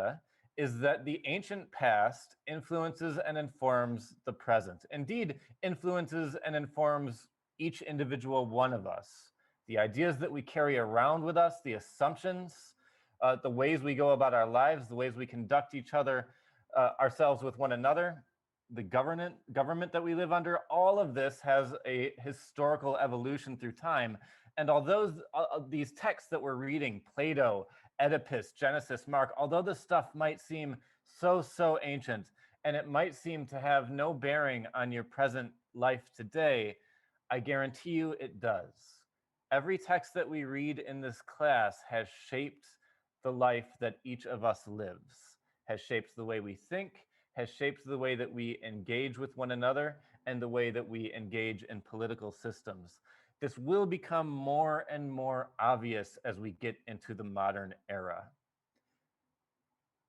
idea is that the ancient past influences and informs the present. Indeed, influences and informs each individual one of us. The ideas that we carry around with us, the assumptions, the ways we go about our lives, the ways we conduct each other, ourselves with one another, the government that we live under, all of this has a historical evolution through time. And although these texts that we're reading, Plato, Oedipus, Genesis, Mark, although this stuff might seem so ancient, and it might seem to have no bearing on your present life today, I guarantee you it does. Every text that we read in this class has shaped the life that each of us lives, has shaped the way we think, has shaped the way that we engage with one another, and the way that we engage in political systems. This will become more and more obvious as we get into the modern era.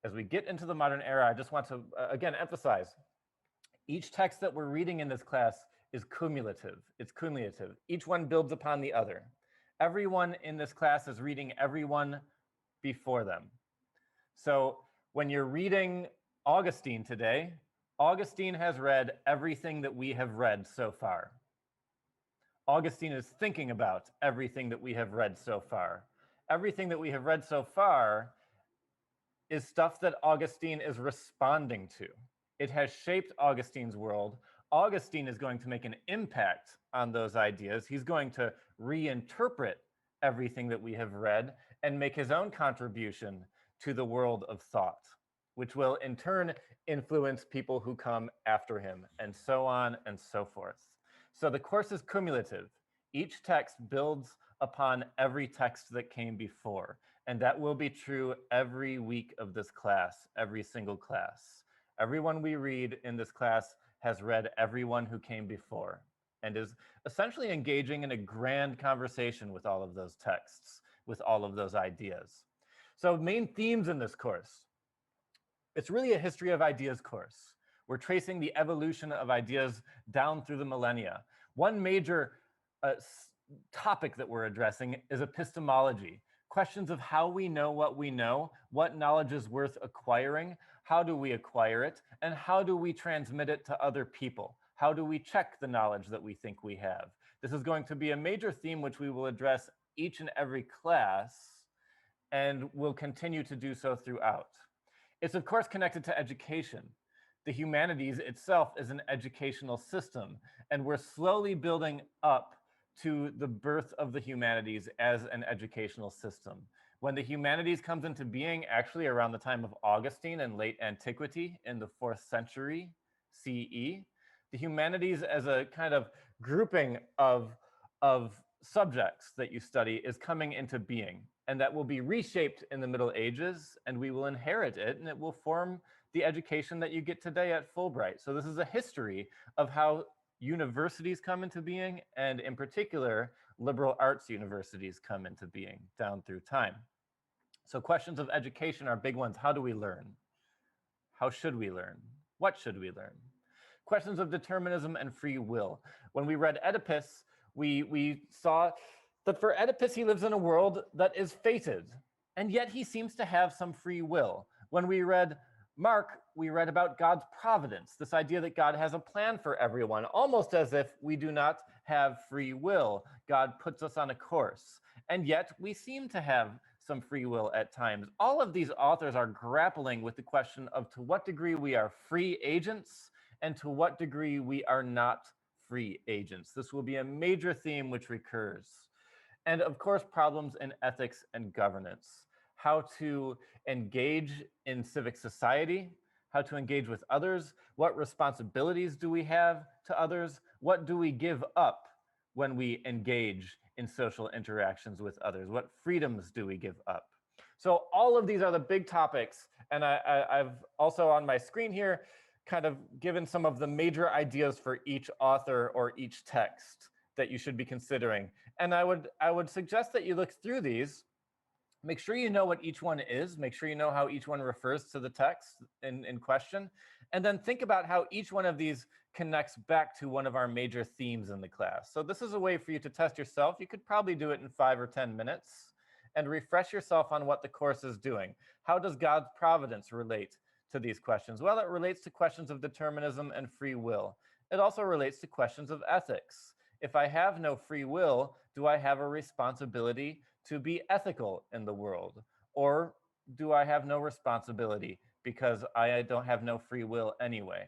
As we get into the modern era, I just want to, again, emphasize, each text that we're reading in this class is cumulative. It's cumulative. Each one builds upon the other. Everyone in this class is reading everyone before them. So when you're reading Augustine today, Augustine has read everything that we have read so far. Augustine is thinking about everything that we have read so far. Everything that we have read so far is stuff that Augustine is responding to. It has shaped Augustine's world. Augustine is going to make an impact on those ideas. He's going to reinterpret everything that we have read and make his own contribution to the world of thought, which will in turn influence people who come after him, and so on and so forth. So the course is cumulative. Each text builds upon every text that came before, and that will be true every week of this class, every single class. Everyone we read in this class has read everyone who came before, and is essentially engaging in a grand conversation with all of those texts, with all of those ideas. So main themes in this course. It's really a history of ideas course. We're tracing the evolution of ideas down through the millennia. One major topic that we're addressing is epistemology. Questions of how we know, what knowledge is worth acquiring, how do we acquire it, and how do we transmit it to other people? How do we check the knowledge that we think we have? This is going to be a major theme which we will address each and every class, and will continue to do so throughout. It's of course connected to education. The humanities itself is an educational system, and we're slowly building up to the birth of the humanities as an educational system. When the humanities comes into being, actually around the time of Augustine in late antiquity in the 4th century CE, the humanities as a kind of grouping of subjects that you study is coming into being. And that will be reshaped in the Middle Ages, and we will inherit it, and it will form the education that you get today at Fulbright. So this is a history of how universities come into being, and in particular, liberal arts universities come into being down through time. So questions of education are big ones. How do we learn? How should we learn? What should we learn? Questions of determinism and free will. When we read Oedipus, we saw that for Oedipus, he lives in a world that is fated, and yet he seems to have some free will. When we read Mark, we read about God's providence, this idea that God has a plan for everyone, almost as if we do not have free will. God puts us on a course, and yet we seem to have some free will at times. All of these authors are grappling with the question of to what degree we are free agents and to what degree we are not free agents. This will be a major theme which recurs. And of course, problems in ethics and governance. How to engage in civic society, how to engage with others, what responsibilities do we have to others, what do we give up when we engage in social interactions with others, what freedoms do we give up? So all of these are the big topics, and I've also on my screen here kind of given some of the major ideas for each author or each text that you should be considering. And I would suggest that you look through these. Make sure you know what each one is. Make sure you know how each one refers to the text in question. And then think about how each one of these connects back to one of our major themes in the class. So this is a way for you to test yourself. You could probably do it in 5 or 10 minutes. and refresh yourself on what the course is doing. How does God's providence relate to these questions? Well, it relates to questions of determinism and free will. It also relates to questions of ethics. If I have no free will, do I have a responsibility to be ethical in the world? Or do I have no responsibility because I don't have no free will anyway?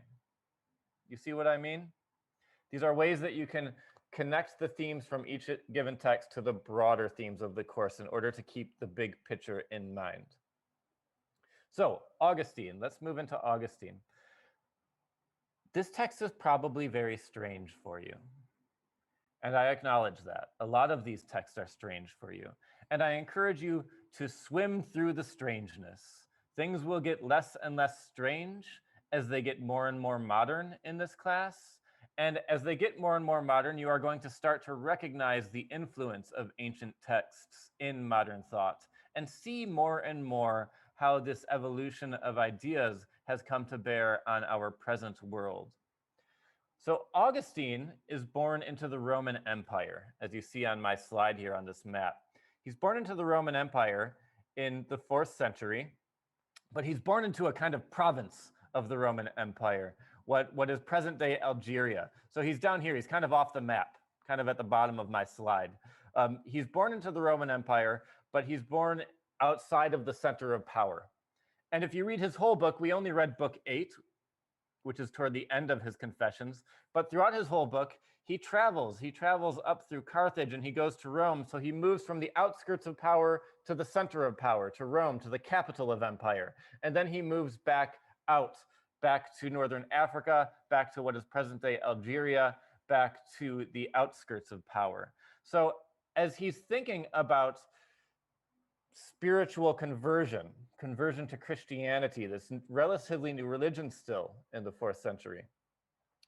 You see what I mean? These are ways that you can connect the themes from each given text to the broader themes of the course in order to keep the big picture in mind. So, Augustine, let's move into Augustine. This text is probably very strange for you. And I acknowledge that. A lot of these texts are strange for you. And I encourage you to swim through the strangeness. Things will get less and less strange as they get more and more modern in this class. And as they get more and more modern, you are going to start to recognize the influence of ancient texts in modern thought and see more and more how this evolution of ideas has come to bear on our present world. So Augustine is born into the Roman Empire, as you see on my slide here on this map. He's born into the Roman Empire in the 4th century, but he's born into a kind of province of the Roman Empire, what is present-day Algeria. So he's down here, he's kind of off the map, kind of at the bottom of my slide. He's born into the Roman Empire, but he's born outside of the center of power. And if you read his whole book, we only read book 8, which is toward the end of his Confessions, but throughout his whole book, he travels up through Carthage and he goes to Rome. So he moves from the outskirts of power to the center of power, to Rome, to the capital of empire. And then he moves back out, back to Northern Africa, back to what is present-day Algeria, back to the outskirts of power. So as he's thinking about spiritual conversion to Christianity, this relatively new religion still in the 4th century,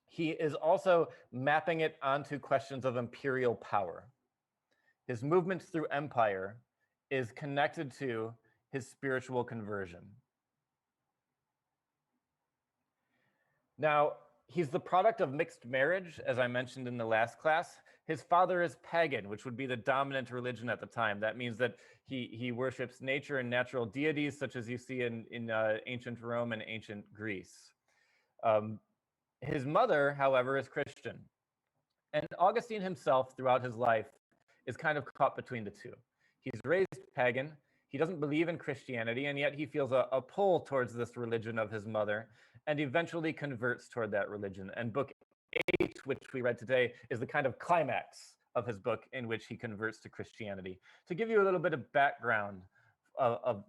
he is also mapping it onto questions of imperial power. His movement through empire is connected to his spiritual conversion. Now, he's the product of mixed marriage, as I mentioned in the last class. His father is pagan, which would be the dominant religion at the time. That means that he worships nature and natural deities, such as you see in ancient Rome and ancient Greece. His mother, however, is Christian. And Augustine himself, throughout his life, is kind of caught between the two. He's raised pagan, he doesn't believe in Christianity, and yet he feels a pull towards this religion of his mother, and eventually converts toward that religion. And book 8, which we read today, is the kind of climax of his book in which he converts to Christianity. To give you a little bit of background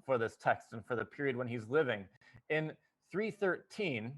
for this text and for the period when he's living, in 313,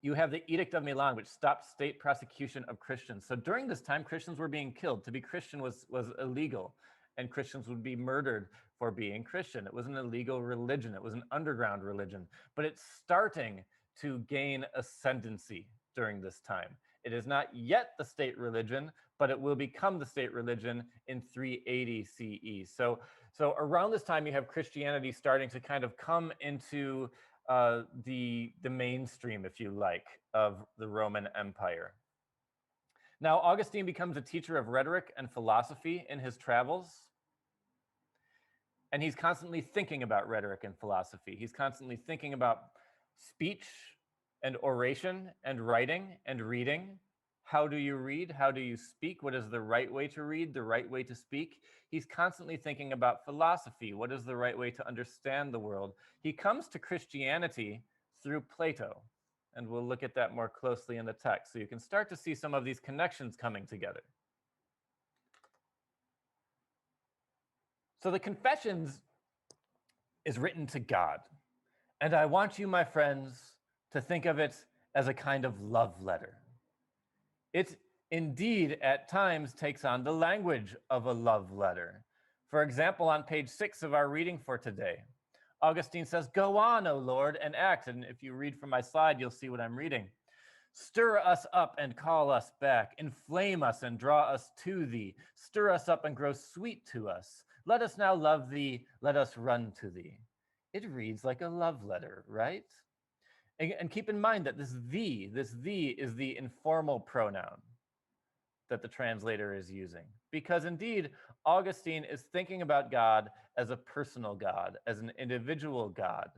you have the Edict of Milan, which stopped state prosecution of Christians. So during this time, Christians were being killed. To be Christian was illegal, and Christians would be murdered for being Christian. It was an illegal religion. It was an underground religion, but it's starting to gain ascendancy during this time. It is not yet the state religion, but it will become the state religion in 380 CE. So around this time, you have Christianity starting to kind of come into the mainstream, if you like, of the Roman Empire. Now, Augustine becomes a teacher of rhetoric and philosophy in his travels. And he's constantly thinking about rhetoric and philosophy. He's constantly thinking about speech and oration and writing and reading. How do you read? How do you speak? What is the right way to read, the right way to speak? He's constantly thinking about philosophy. What is the right way to understand the world? He comes to Christianity through Plato, and we'll look at that more closely in the text. So you can start to see some of these connections coming together. So the Confessions is written to God. And I want you, my friends, to think of it as a kind of love letter. It indeed at times takes on the language of a love letter. For example, on page 6 of our reading for today, Augustine says, "Go on, O Lord, and act." And if you read from my slide, you'll see what I'm reading. "Stir us up and call us back. Inflame us and draw us to thee. Stir us up and grow sweet to us. Let us now love thee. Let us run to thee." It reads like a love letter, right? And keep in mind that this thee is the informal pronoun that the translator is using, because indeed, Augustine is thinking about God as a personal God, as an individual God.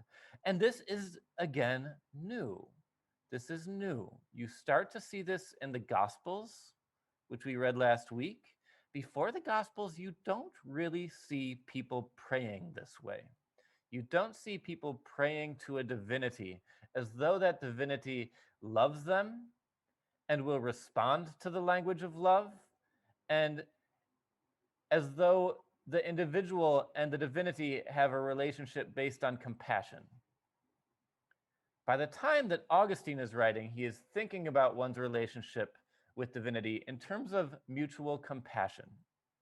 And this is, again, new. This is new. You start to see this in the Gospels, which we read last week. Before the Gospels, you don't really see people praying this way. You don't see people praying to a divinity as though that divinity loves them and will respond to the language of love, and as though the individual and the divinity have a relationship based on compassion. By the time that Augustine is writing, he is thinking about one's relationship with divinity in terms of mutual compassion,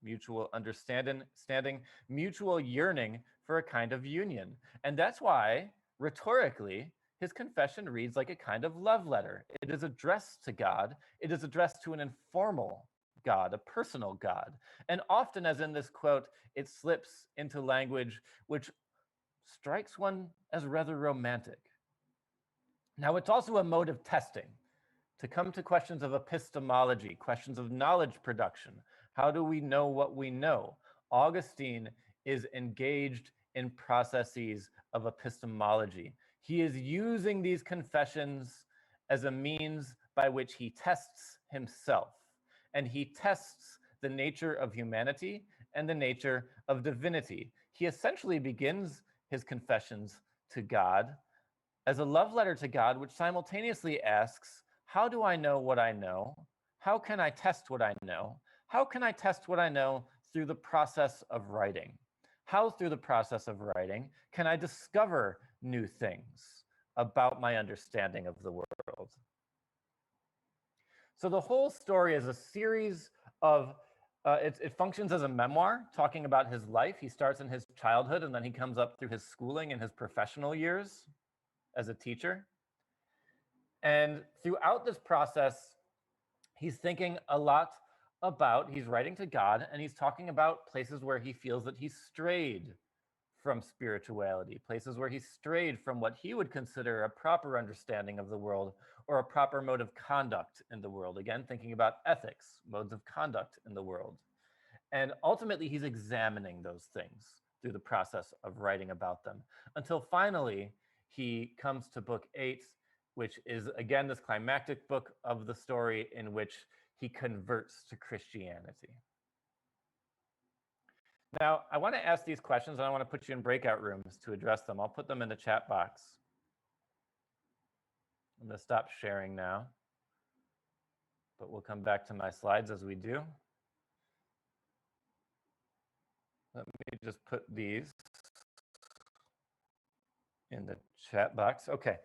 mutual understanding, mutual yearning for a kind of union. And that's why, rhetorically, his confession reads like a kind of love letter. It is addressed to God. It is addressed to an informal God, a personal God. And often, as in this quote, it slips into language which strikes one as rather romantic. Now, it's also a mode of testing to come to questions of epistemology, questions of knowledge production. How do we know what we know? Augustine is engaged in processes of epistemology. He is using these confessions as a means by which he tests himself, and he tests the nature of humanity and the nature of divinity. He essentially begins his confessions to God as a love letter to God, which simultaneously asks, how do I know what I know? How can I test what I know? How can I test what I know through the process of writing? How, through the process of writing, can I discover new things about my understanding of the world? So the whole story is a series of, it functions as a memoir talking about his life. He starts in his childhood and then he comes up through his schooling and his professional years as a teacher. And throughout this process, he's thinking a lot about, he's writing to God, and he's talking about places where he feels that he's strayed from spirituality, places where he's strayed from what he would consider a proper understanding of the world or a proper mode of conduct in the world. Again, thinking about ethics, modes of conduct in the world. And ultimately, he's examining those things through the process of writing about them until finally he comes to book 8, which is, again, this climactic book of the story in which he converts to Christianity. Now, I want to ask these questions, and I want to put you in breakout rooms to address them. I'll put them in the chat box. I'm going to stop sharing now, but we'll come back to my slides as we do. Let me just put these in the chat box. Okay.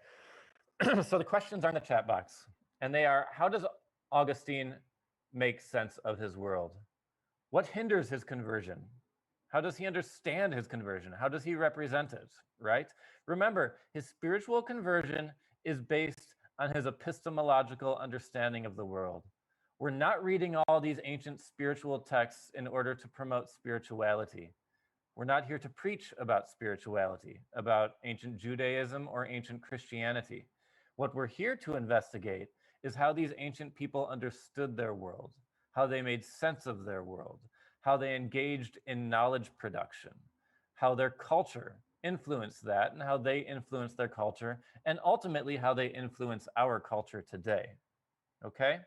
So the questions are in the chat box, and they are, how does Augustine make sense of his world? What hinders his conversion? How does he understand his conversion? How does he represent it, right? Remember, his spiritual conversion is based on his epistemological understanding of the world. We're not reading all these ancient spiritual texts in order to promote spirituality. We're not here to preach about spirituality, about ancient Judaism or ancient Christianity. What we're here to investigate is how these ancient people understood their world, how they made sense of their world, how they engaged in knowledge production, how their culture influenced that, and how they influenced their culture, and ultimately how they influence our culture today. Okay?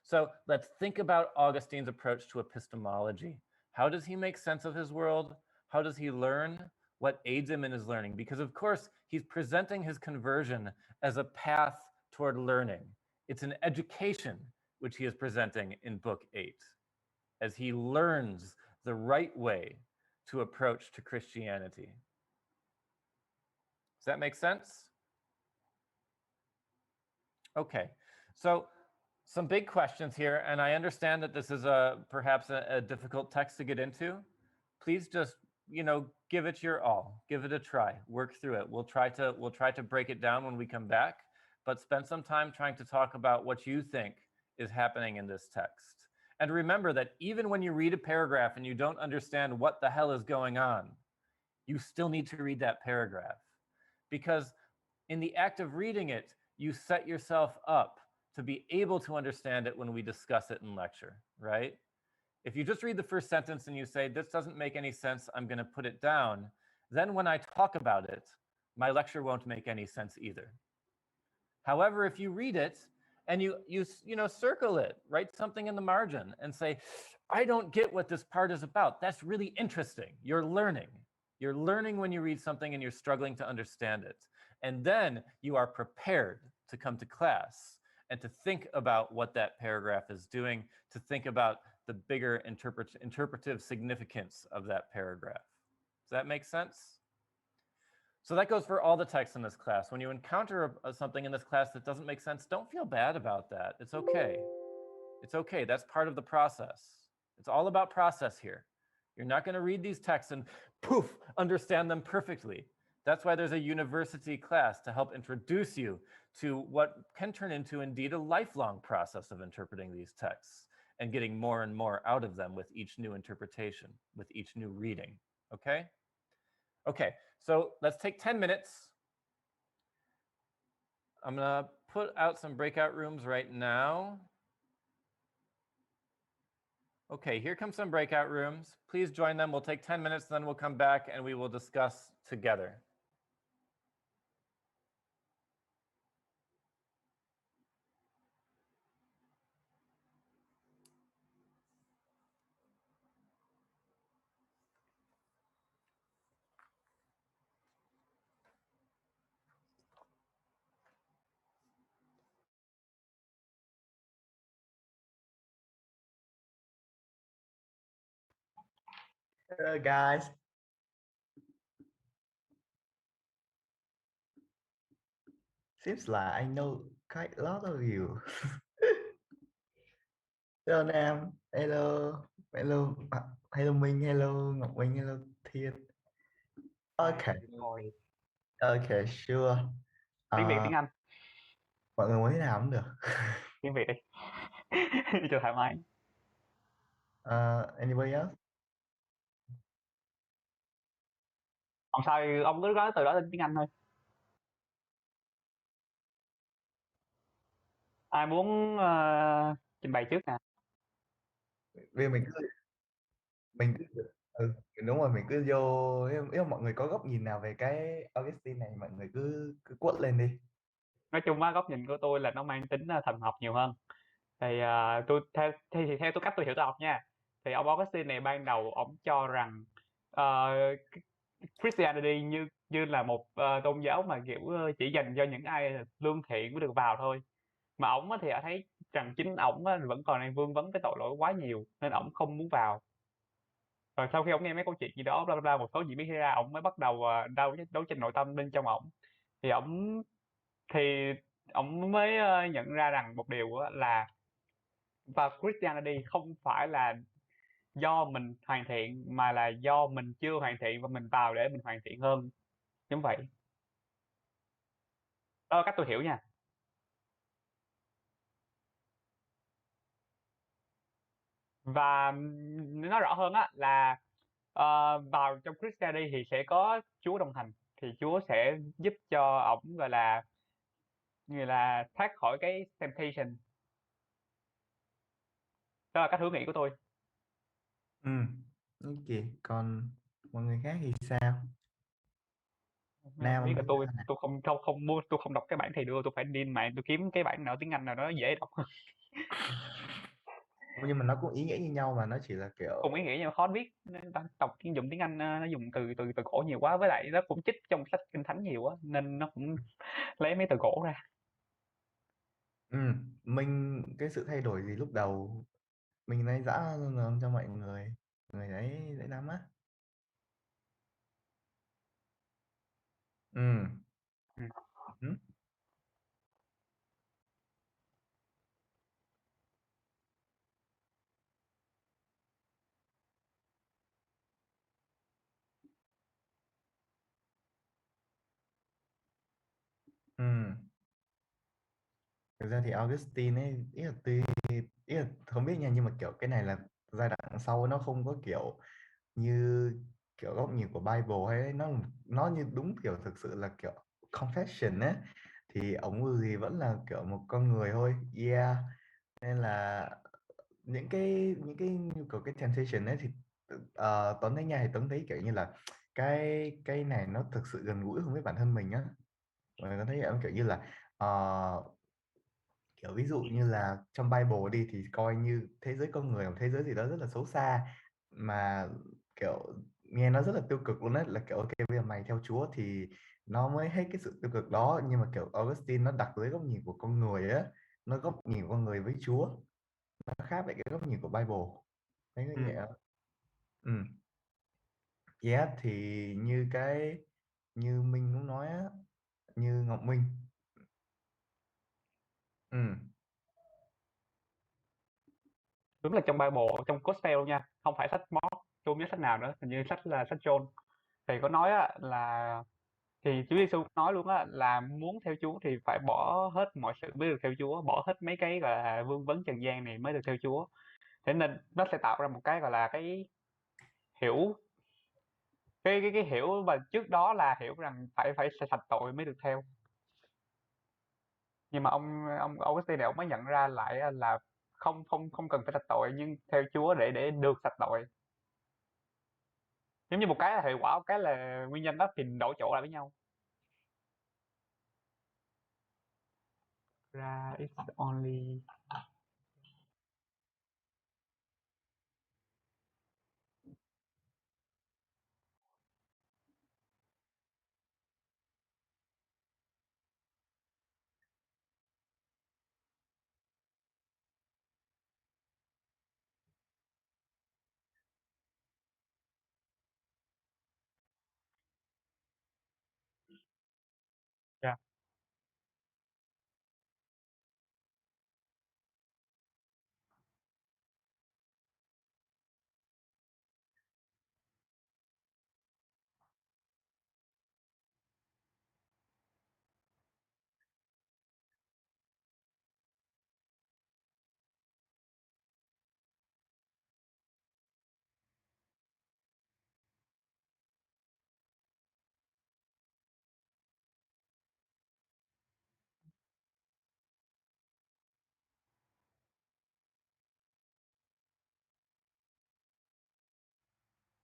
So let's think about Augustine's approach to epistemology. How does he make sense of his world? How does he learn? What aids him in his learning? Because of course, he's presenting his conversion as a path toward learning. It's an education which he is presenting in book 8, as he learns the right way to approach to Christianity. Does that make sense? Okay, so some big questions here, and I understand that this is perhaps a difficult text to get into. Please just, give it your all, give it a try, work through it. We'll try to break it down when we come back, but spend some time trying to talk about what you think is happening in this text. And remember that even when you read a paragraph and you don't understand what the hell is going on, you still need to read that paragraph, because in the act of reading it, you set yourself up to be able to understand it when we discuss it in lecture, right? If you just read the first sentence and you say, this doesn't make any sense, I'm going to put it down, then when I talk about it, my lecture won't make any sense either. However, if you read it and you circle it, write something in the margin and say, I don't get what this part is about. That's really interesting. You're learning. You're learning when you read something and you're struggling to understand it. And then you are prepared to come to class and to think about what that paragraph is doing, to think about the bigger interpretive significance of that paragraph. Does that make sense? So that goes for all the texts in this class. When you encounter something in this class that doesn't make sense, don't feel bad about that. It's okay. It's okay. That's part of the process. It's all about process here. You're not going to read these texts and poof, understand them perfectly. That's why there's a university class to help introduce you to what can turn into indeed a lifelong process of interpreting these texts and getting more and more out of them with each new interpretation, with each new reading. Okay? Okay, so let's take 10 minutes. I'm going to put out some breakout rooms right now. Okay, here come some breakout rooms. Please join them. We'll take 10 minutes, then we'll come back and we will discuss together. Hello guys, seems like I know quite a lot of you. Hello Nam, hello Minh, hello Ngọc Minh, hello Thiên. Okay, Rồi, okay, sure. tiếng Việt, À, tiếng Anh, mọi người muốn thế nào cũng được. tiếng Việt đi. Cho thoải mái. Anybody else? Còn sao thì ông cứ nói từ đó lên tiếng Anh thôi. Ai muốn trình bày trước nè? Vì mình cứ đúng rồi, mình cứ vô, nếu mọi người có góc nhìn nào về cái Augustine này, mọi người cứ quất lên đi. Nói chung á, góc nhìn của tôi là nó mang tính thần học nhiều hơn. Thì tôi theo tôi cách tôi hiểu toán học nha. Thì ông Augustine này ban đầu ông cho rằng ờ, Christianity như như là một tôn giáo mà kiểu chỉ dành cho những ai lương thiện mới được vào thôi. Mà ổng á thì thấy rằng chính ổng á vẫn còn đang vương vấn cái tội lỗi quá nhiều nên ổng không muốn vào. Rồi sau khi ổng nghe mấy câu chuyện gì đó bla bla bla, một số diễn biến xảy ra, ổng mới bắt đầu đấu tranh nội tâm bên trong ổng. Thì thì ổng mới nhận ra rằng một điều á là và Christianity không phải là do mình hoàn thiện mà là do mình chưa hoàn thiện và mình vào để mình hoàn thiện hơn, giống vậy. Đó là cách tôi hiểu nha. Và nói rõ hơn á là vào trong Christianity thì sẽ có Chúa đồng hành, thì Chúa sẽ giúp cho ổng gọi là thoát khỏi cái temptation. Đó là cách hướng nghĩ của tôi. Ok, còn mọi người khác thì sao? Mấy ông Nam biết ông là thấy tôi không mua, tôi không đọc cái bản thầy đưa, tôi phải đi mạng tôi kiếm cái bản nào tiếng Anh nào nó dễ đọc hơn. nhưng mà nó cũng ý nghĩa như nhau, mà nó chỉ là Cùng ý kiểu nghĩa nhưng mà khó viết, ta đọc dùng tiếng Anh nó dùng từ từ từ cổ nhiều quá, với lại nó cũng trích trong sách kinh thánh nhiều quá nên nó cũng lấy mấy từ cổ ra. mình cái sự thay đổi gì lúc đầu mình nói rõ hơn cho mọi người, người đấy dễ nắm á. Ừm, Ừ. hứm, ừm. Thực ra thì Augustine ấy, ý là không biết nha, nhưng mà kiểu cái này là giai đoạn sau, nó không có kiểu như kiểu góc nhìn của Bible hay nó như đúng kiểu thực sự là kiểu confession á, thì ổng dù gì vẫn là kiểu một con người thôi, yeah, nên là những cái nhu cầu cái temptation ấy thì Tuấn thấy nha, thì Tuấn thấy kiểu như là cái này nó thực sự gần gũi hơn với bản thân mình á. Và Tuấn thấy kiểu như là ờ, kiểu ví dụ như là trong Bible đi thì coi như thế giới con người là một thế giới gì đó rất là xấu xa, mà kiểu nghe nó rất là tiêu cực luôn đấy, là kiểu ok bây giờ mày theo Chúa thì nó mới hết cái sự tiêu cực đó. Nhưng mà kiểu Augustine nó đặt dưới góc nhìn của con người á, nó góc nhìn của con người với Chúa nó khác với cái góc nhìn của Bible. Thấy có Ừ. vậy không? Ừ. Yeah, thì như Minh cũng nói á, như Ngọc Minh. Ừ. Đúng là trong Bible, trong Gospel luôn nha, không phải sách Mark, tôi không nhớ sách nào nữa, hình như sách là sách John. Thì có nói á là thì Chúa Giêsu nói luôn á là muốn theo Chúa thì phải bỏ hết mọi sự mới được theo Chúa, bỏ hết mấy cái gọi là vương vấn trần gian này mới được theo Chúa. Thế nên nó sẽ tạo ra một cái gọi là cái hiểu cái hiểu mà trước đó là hiểu rằng phải phải sẽ sạch tội mới được theo. Nhưng mà ông Augustine này ông mới nhận ra lại á là không không không cần phải sạch tội nhưng theo Chúa để được sạch tội. Giống như một cái là hệ quả, một cái là nguyên nhân đó thì đổi chỗ lại với nhau. Ra it's only. Yeah.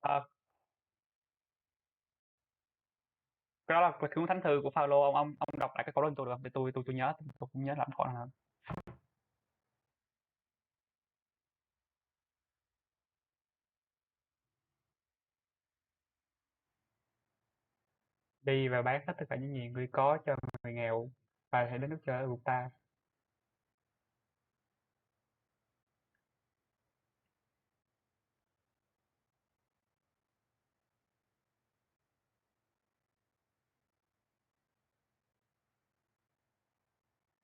Ờ, cái đó là cái cuốn thánh thư của Phaolô, ông đọc lại cái câu đó cho tôi được không? Để tôi nhớ, tôi cũng nhớ làm khỏi nào. Đi và bán hết tất cả những gì ngươi có cho người nghèo và hãy đến nước trời của ta.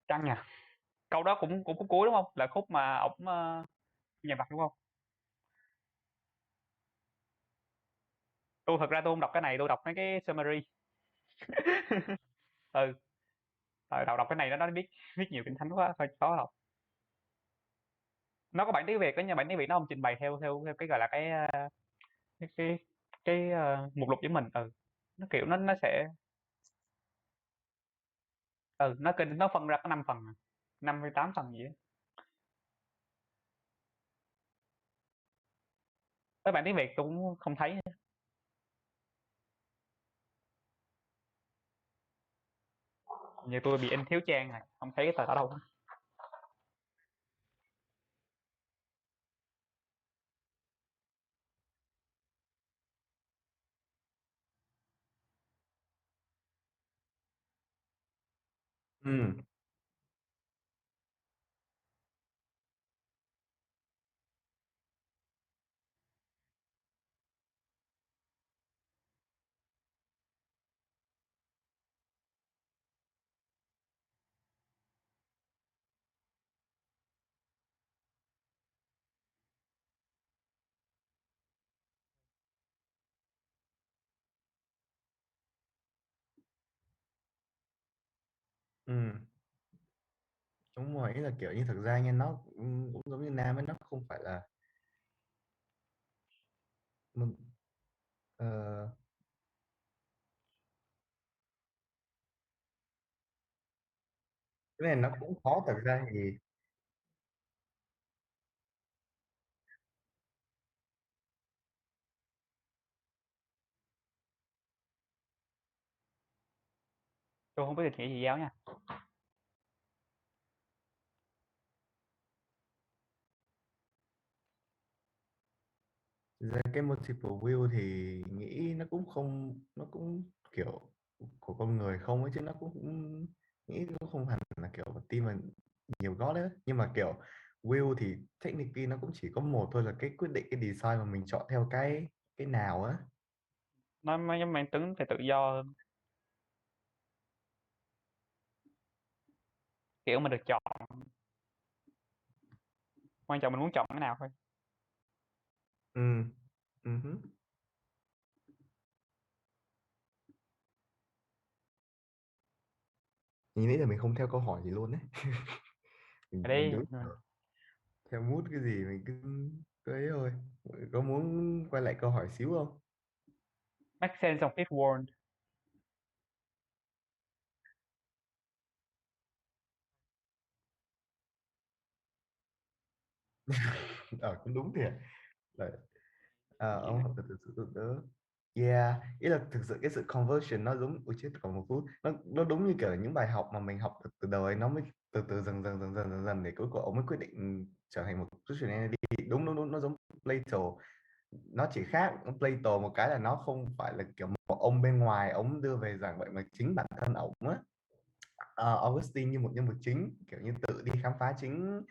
Chăng nhỉ? Câu đó cũng cũng khúc cuối đúng không? Là khúc mà ổng nhà vặt đúng không? Tôi thật ra tôi không đọc cái này, tôi đọc mấy cái summary. Ừ, đọc cái này nó viết viết nhiều kinh thánh quá, hơi khó đọc. Nó có bản tiếng Việt đó, nhưng bản tiếng Việt nó không trình bày theo theo theo cái gọi là cái mục lục với mình. Ừ, nó kiểu nó sẽ nó phân ra có 5 phần, 5 hay 8 phần gì á. Với bản tiếng Việt tôi cũng không thấy. Như tôi bị in thiếu trang này, không thấy cái tờ đó đâu. Ừ. Ừ. Đúng rồi, ý là kiểu như thực ra nha, nó cũng giống như Nam ấy, nó không phải là mình, ờ, cái này nó cũng khó. Thực ra thì Tôi không biết định nghĩa gì giáo nha. Ra cái multiple view thì nghĩ nó cũng kiểu của con người không ấy, chứ nó cũng nghĩ nó không hẳn là kiểu một team mà nhiều gót đấy, nhưng mà kiểu view thì technically nó cũng chỉ có một thôi, là cái quyết định cái design mà mình chọn theo cái nào á. Nó mang tính về tự do hơn, kiểu mình được chọn, quan trọng mình muốn chọn cái nào thôi. Ừ. Hứ. Mình nghĩ là mình không theo câu hỏi gì luôn đấy. Ở Mình đây đúng theo mood cái gì mình cứ ấy thôi. Có muốn quay lại câu hỏi xíu không? make sense of this world. Cũng đúng thiệt. Đấy. Ông học từ từ. Yeah, ý là thực sự cái sự conversion nó giống, ôi chết còn một phút, nó đúng như kiểu những bài học mà mình học từ đầu ấy, nó mới từ từ dần để cuối cùng ông mới quyết định trở thành một Christianity. Đúng, nó giống Plato. Nó chỉ khác Plato một cái là nó không phải là kiểu một ông bên ngoài ông đưa về giảng vậy, mà chính bản thân ông á, Augustine như một nhân vật chính, kiểu như tự đi khám phá chính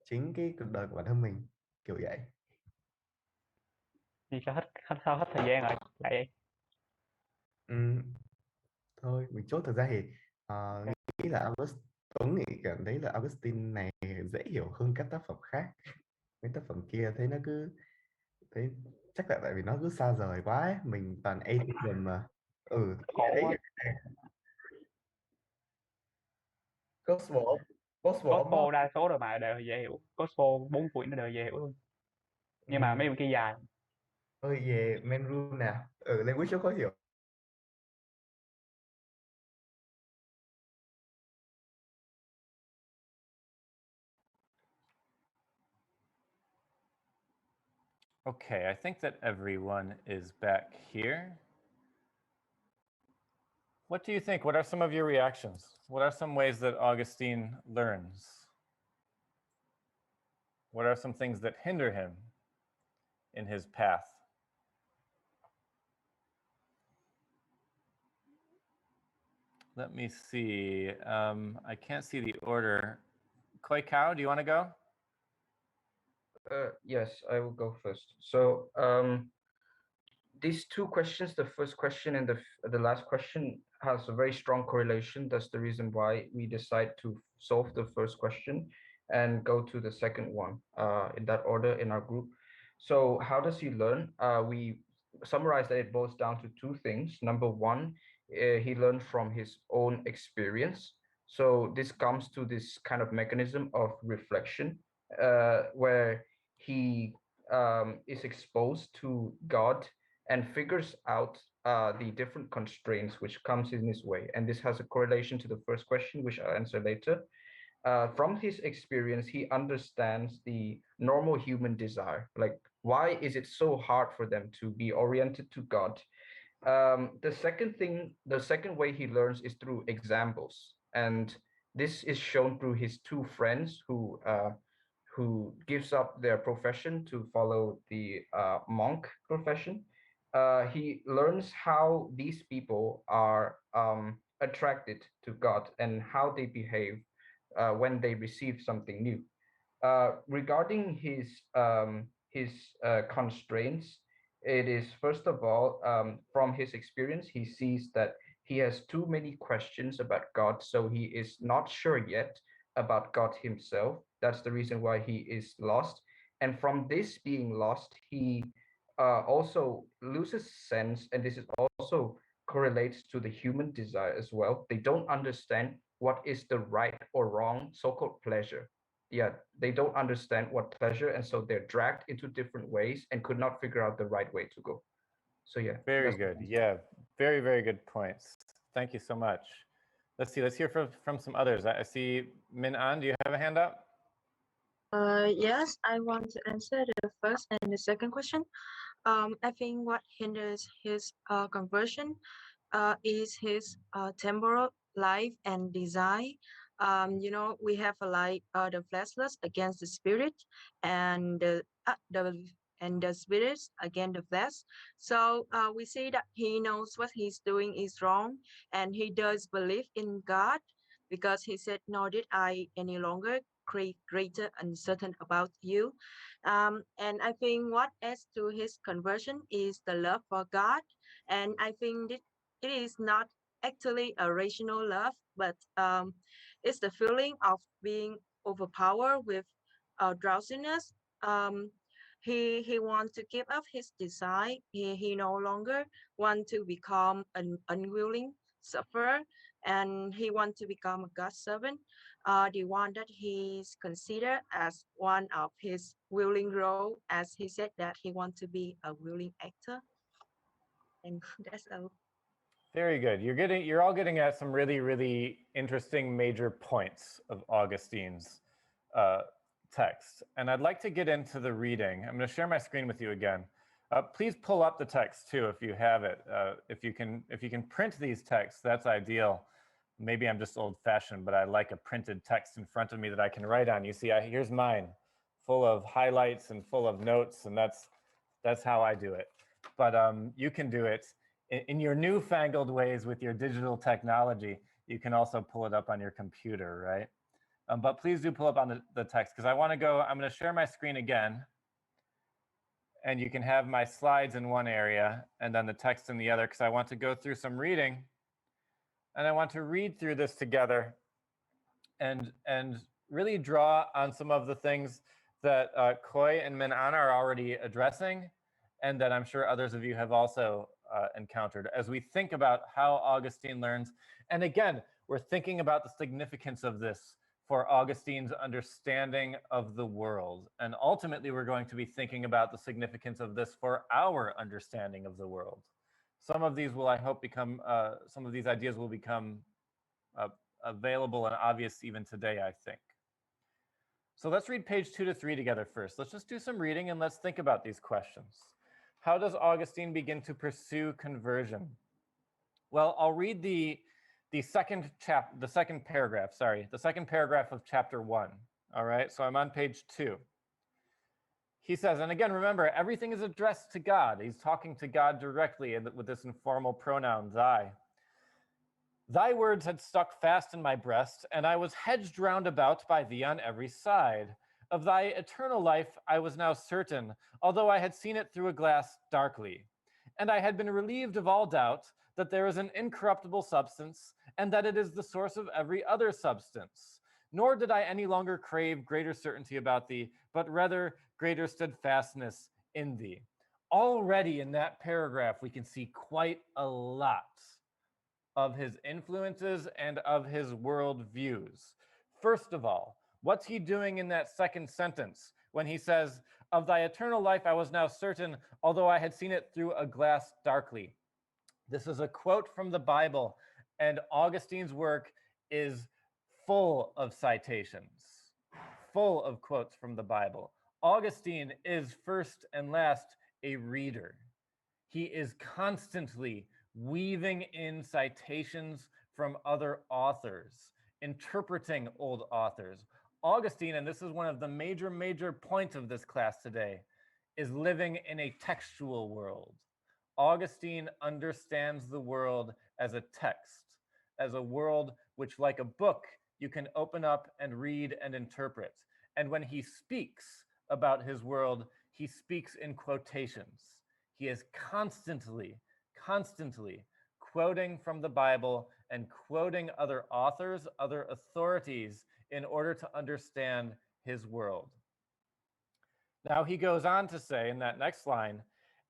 chính cái cuộc đời của bản thân mình, kiểu vậy. Thì sao hết thời gian rồi lại vậy. Ừ, thôi mình chốt. Thực ra thì nghĩ là Tuấn thì cảm thấy là Augustine này dễ hiểu hơn các tác phẩm khác. Mấy tác phẩm kia thấy nó cứ thấy, chắc là tại vì nó cứ xa rời quá ấy. Mình toàn atheism mà. Khổ Thấy quá. gospel gospel ông Gospel đa số rồi mà đều dễ hiểu, Gospel 4 quyển nó đều dễ hiểu luôn, nhưng mà mấy ừ, quyển kia dài. hơi về main rule nè, language nó khó hiểu. Okay, I think that everyone is back here. What do you think? What are some of your reactions? What are some ways that Augustine learns? What are some things that hinder him in his path? Let me see. I can't see the order. Koi Cow, do you want to go? Yes, I will go first. So these two questions, the first question and the last question, has a very strong correlation. That's the reason why we decide to solve the first question and go to the second one in that order in our group. So how does he learn? We summarize that it boils down to two things. Number one, he learned from his own experience. So this comes to this kind of mechanism of reflection, where he is exposed to God and figures out the different constraints which comes in his way. And this has a correlation to the first question, which I'll answer later. From his experience, he understands the normal human desire. Like, why is it so hard for them to be oriented to God? The second way he learns is through examples. And this is shown through his two friends who gives up their profession to follow the monk profession. He learns how these people are attracted to God and how they behave when they receive something new. Regarding his constraints, it is first of all, from his experience, he sees that he has too many questions about God, so he is not sure yet about God himself. That's the reason why he is lost. And from this being lost, he also loses sense, and this is also correlates to the human desire as well. They don't understand what is the right or wrong so-called pleasure. Yeah, they don't understand what pleasure, and so they're dragged into different ways and could not figure out the right way to go. So yeah, Very good. Yeah, very, very good points. Thank you so much. Let's see, let's hear from some others. I see Min An, do you have a hand up? Yes, I want to answer the first and the second question. I think what hinders his conversion is his life and design. We have a the fleshless against the spirit, and the spirits against the flesh. So we see that he knows what he's doing is wrong, and he does believe in God, because he said, "Nor did I any longer create greater uncertain about you." And I think what adds to his conversion is the love for God, and I think it is not actually a rational love, but it's the feeling of being overpowered with drowsiness. Um, he wants to give up his desire. He no longer want to become an unwilling sufferer, and he wants to become a God servant, the one that he's considered as one of his willing role, as he said that he wants to be a willing actor. And that's all. Very good. You're all getting at some really, really interesting major points of Augustine's text. And I'd like to get into the reading. I'm going to share my screen with you again. Please pull up the text too if you have it. If you can print these texts, that's ideal. Maybe I'm just old-fashioned, but I like a printed text in front of me that I can write on. You see, here's mine, full of highlights and full of notes, and that's how I do it. But you can do it in your newfangled ways with your digital technology. You can also pull it up on your computer, right? But please do pull up on the text, because I'm going to share my screen again, and you can have my slides in one area and then the text in the other, because I want to go through some reading, and I want to read through this together and really draw on some of the things that Khoi and Min An are already addressing, and that I'm sure others of you have also encountered as we think about how Augustine learns. And again, we're thinking about the significance of this for Augustine's understanding of the world. And ultimately, we're going to be thinking about the significance of this for our understanding of the world. Some of these will, I hope, some of these ideas will become available and obvious even today, I think. So let's read page 2 to 3 together first. Let's just do some reading and let's think about these questions. How does Augustine begin to pursue conversion? Well, I'll read the second paragraph of chapter 1. All right, so I'm on page 2. He says, and again, remember, everything is addressed to God. He's talking to God directly with this informal pronoun, thy. Thy words had stuck fast in my breast, and I was hedged round about by thee on every side. Of thy eternal life I was now certain, although I had seen it through a glass darkly. And I had been relieved of all doubt that there is an incorruptible substance, and that it is the source of every other substance. Nor did I any longer crave greater certainty about thee, but rather greater steadfastness in thee. Already in that paragraph, we can see quite a lot of his influences and of his world views. First of all, what's he doing in that second sentence when he says, of thy eternal life I was now certain, although I had seen it through a glass darkly? This is a quote from the Bible, and Augustine's work is full of citations, full of quotes from the Bible. Augustine is first and last a reader. He is constantly weaving in citations from other authors, interpreting old authors. Augustine, and this is one of the major points of this class today, is living in a textual world. Augustine understands the world as a text, as a world which, like a book, you can open up and read and interpret. And when he speaks about his world, he speaks in quotations. He is constantly quoting from the Bible and quoting other authors, other authorities, in order to understand his world. Now he goes on to say in that next line,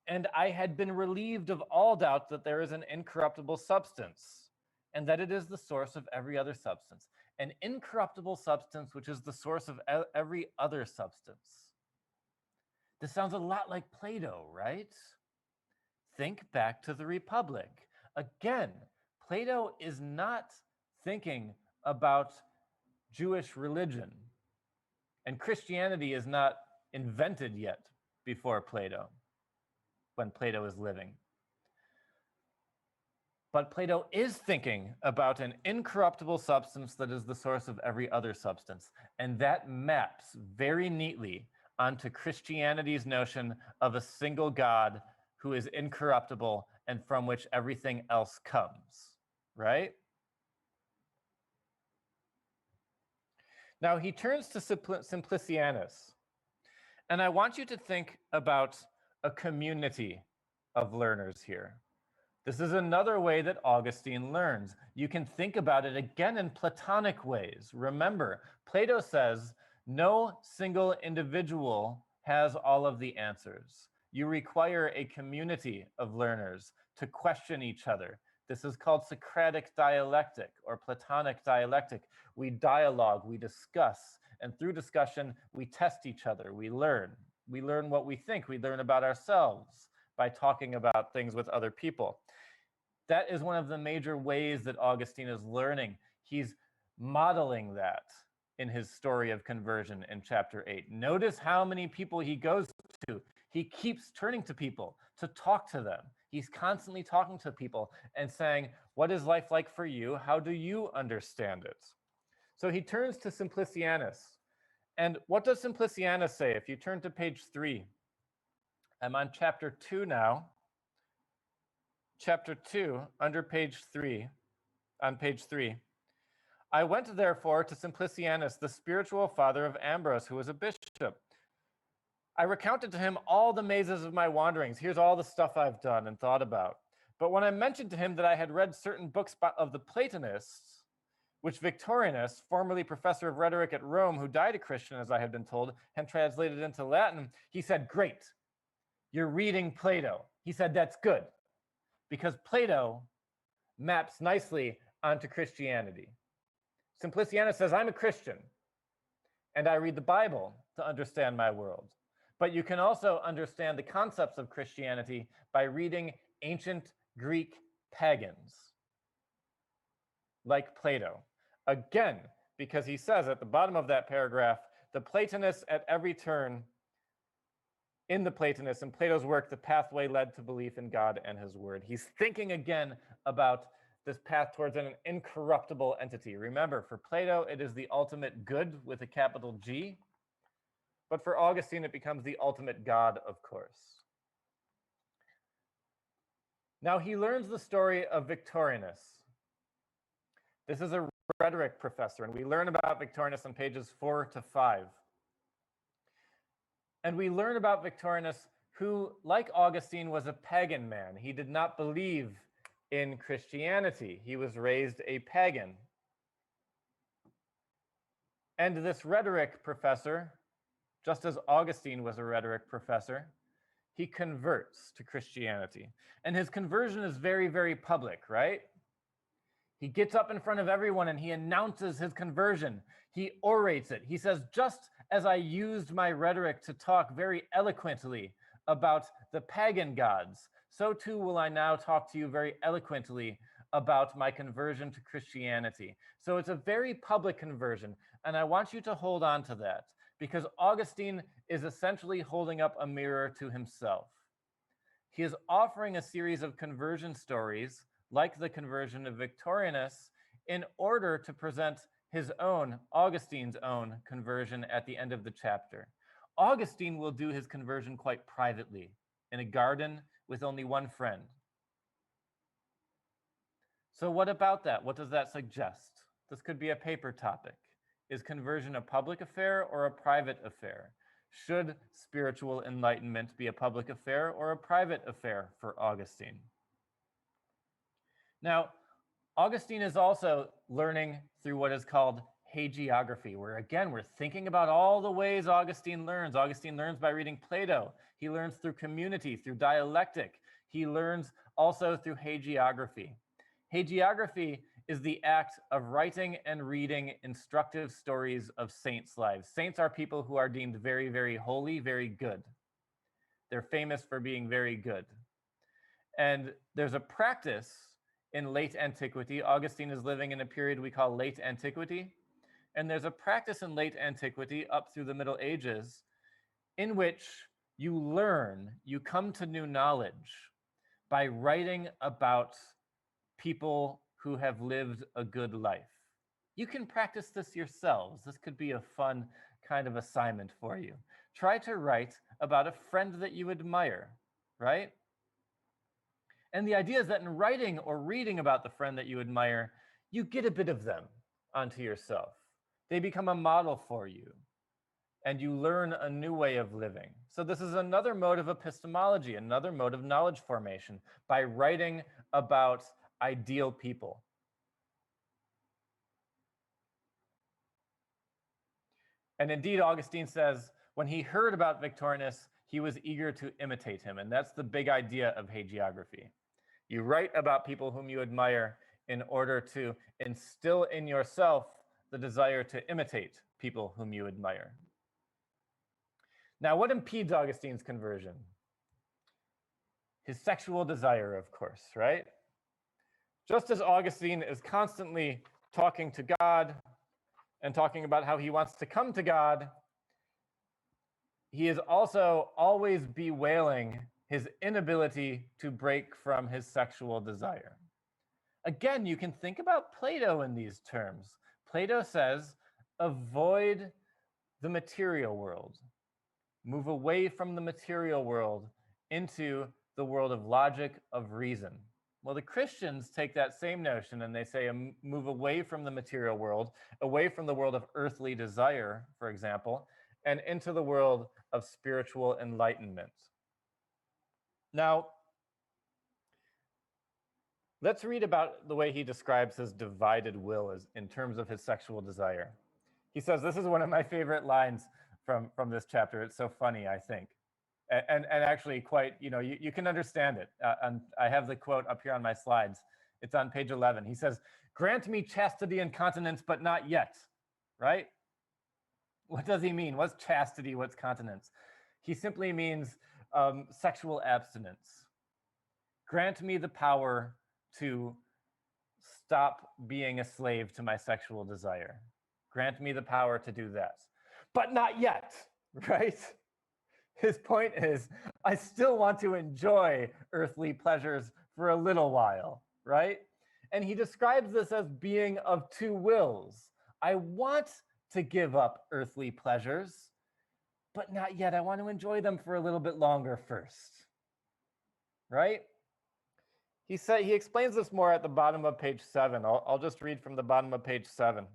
and I had been relieved of all doubt that there is an incorruptible substance, and that it is the source of every other substance. An incorruptible substance, which is the source of every other substance. This sounds a lot like Plato, right? Think back to the Republic. Again, Plato is not thinking about Jewish religion, and Christianity is not invented yet before Plato, when Plato is living. But Plato is thinking about an incorruptible substance that is the source of every other substance. And that maps very neatly onto Christianity's notion of a single God who is incorruptible and from which everything else comes, right? Now he turns to Simplicianus, and I want you to think about a community of learners here. This is another way that Augustine learns. You can think about it again in Platonic ways. Remember, Plato says no single individual has all of the answers. You require a community of learners to question each other. This is called Socratic dialectic or Platonic dialectic. We dialogue, we discuss, and through discussion, we test each other, we learn. We learn what we think, we learn about ourselves by talking about things with other people. That is one of the major ways that Augustine is learning. He's modeling that in his story of conversion in chapter 8. Notice how many people he goes to. He keeps turning to people to talk to them. He's constantly talking to people and saying, what is life like for you? How do you understand it? So he turns to Simplicianus. And what does Simplicianus say? If you turn to page 3, I'm on chapter 2 now. Chapter 2, under page 3, on page 3. I went therefore to Simplicianus, the spiritual father of Ambrose, who was a bishop. I recounted to him all the mazes of my wanderings. Here's all the stuff I've done and thought about. But when I mentioned to him that I had read certain books of the Platonists, which Victorinus, formerly professor of rhetoric at Rome, who died a Christian, as I had been told, had translated into Latin, he said, great, you're reading Plato. He said, that's good, because Plato maps nicely onto Christianity. Simplicianus says, I'm a Christian, and I read the Bible to understand my world. But you can also understand the concepts of Christianity by reading ancient Greek pagans, like Plato. Again, because he says at the bottom of that paragraph, the Platonists at every turn, in the Platonists, in Plato's work, the pathway led to belief in God and his word. He's thinking again about this path towards an incorruptible entity. Remember, for Plato, it is the ultimate good with a capital G. But for Augustine, it becomes the ultimate God, of course. Now he learns the story of Victorinus. This is a rhetoric professor, and we learn about Victorinus on pages 4 to 5. And we learn about Victorinus, who, like Augustine, was a pagan man. He did not believe in Christianity. He was raised a pagan. And this rhetoric professor, just as Augustine was a rhetoric professor, he converts to Christianity. And his conversion is very, very public, right? He gets up in front of everyone and he announces his conversion. He orates it. He says, just as I used my rhetoric to talk very eloquently about the pagan gods, so too will I now talk to you very eloquently about my conversion to Christianity. So it's a very public conversion, and I want you to hold on to that, because Augustine is essentially holding up a mirror to himself. He is offering a series of conversion stories, like the conversion of Victorinus, in order to present his own, Augustine's own conversion at the end of the chapter. Augustine will do his conversion quite privately, in a garden with only one friend. So what about that? What does that suggest? This could be a paper topic. Is conversion a public affair or a private affair? Should spiritual enlightenment be a public affair or a private affair for Augustine? Now, Augustine is also learning through what is called hagiography, where again, we're thinking about all the ways Augustine learns. Augustine learns by reading Plato. He learns through community, through dialectic. He learns also through hagiography. Hagiography is the act of writing and reading instructive stories of saints' lives. Saints are people who are deemed very, very holy, very good. They're famous for being very good. And there's a practice in late antiquity. Augustine is living in a period we call late antiquity. And there's a practice in late antiquity up through the Middle Ages in which you learn, you come to new knowledge by writing about people who have lived a good life. You can practice this yourselves. This could be a fun kind of assignment for you. Try to write about a friend that you admire, right? And the idea is that in writing or reading about the friend that you admire, you get a bit of them onto yourself. They become a model for you, and you learn a new way of living. So this is another mode of epistemology, another mode of knowledge formation, by writing about ideal people. And indeed, Augustine says, when he heard about Victorinus, he was eager to imitate him. And that's the big idea of hagiography. You write about people whom you admire in order to instill in yourself the desire to imitate people whom you admire. Now, what impedes Augustine's conversion? His sexual desire, of course, right? Just as Augustine is constantly talking to God and talking about how he wants to come to God, he is also always bewailing his inability to break from his sexual desire. Again, you can think about Plato in these terms. Plato says, avoid the material world. Move away from the material world into the world of logic, of reason. Well, the Christians take that same notion and they say move away from the material world, away from the world of earthly desire, for example, and into the world of spiritual enlightenment. Now, let's read about the way he describes his divided will as in terms of his sexual desire. He says, this is one of my favorite lines from this chapter. It's so funny, I think. And actually quite, you can understand it. And I have the quote up here on my slides. It's on page 11. He says, grant me chastity and continence, but not yet, right? What does he mean? What's chastity? What's continence? He simply means sexual abstinence. Grant me the power to stop being a slave to my sexual desire. Grant me the power to do that. But not yet, right? His point is, I still want to enjoy earthly pleasures for a little while, right? And he describes this as being of two wills. I want to give up earthly pleasures, but not yet. I want to enjoy them for a little bit longer first, right? He explains this more at the bottom of page 7. I'll just read from the bottom of page 7.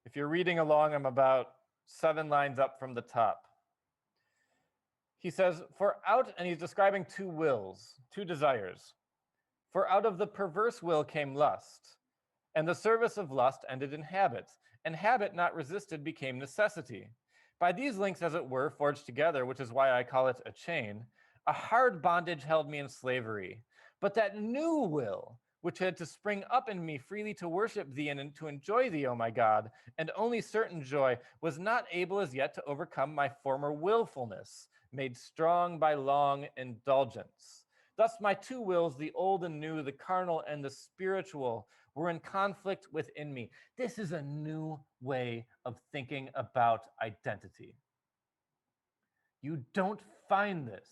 If you're reading along, I'm about 7 lines up from the top. He says, and he's describing two wills, two desires. For out of the perverse will came lust, and the service of lust ended in habit, and habit not resisted became necessity. By these links, as it were, forged together, which is why I call it a chain, a hard bondage held me in slavery. But that new will, which had to spring up in me freely to worship thee and to enjoy thee, O my God, and only certain joy, was not able as yet to overcome my former willfulness, made strong by long indulgence. Thus my two wills, the old and new, the carnal and the spiritual, were in conflict within me. This is a new way of thinking about identity. You don't find this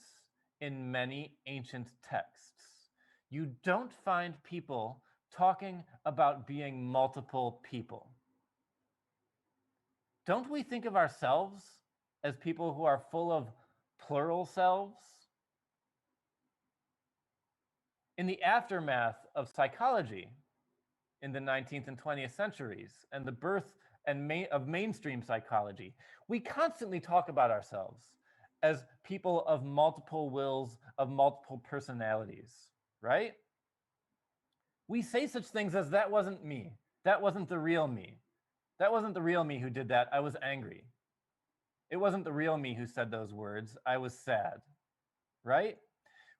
in many ancient texts. You don't find people talking about being multiple people. Don't we think of ourselves as people who are full of plural selves? In the aftermath of psychology in the 19th and 20th centuries and the birth of mainstream psychology, we constantly talk about ourselves as people of multiple wills, of multiple personalities, right? We say such things as, that wasn't me. That wasn't the real me. That wasn't the real me who did that. I was angry. It wasn't the real me who said those words. I was sad, right?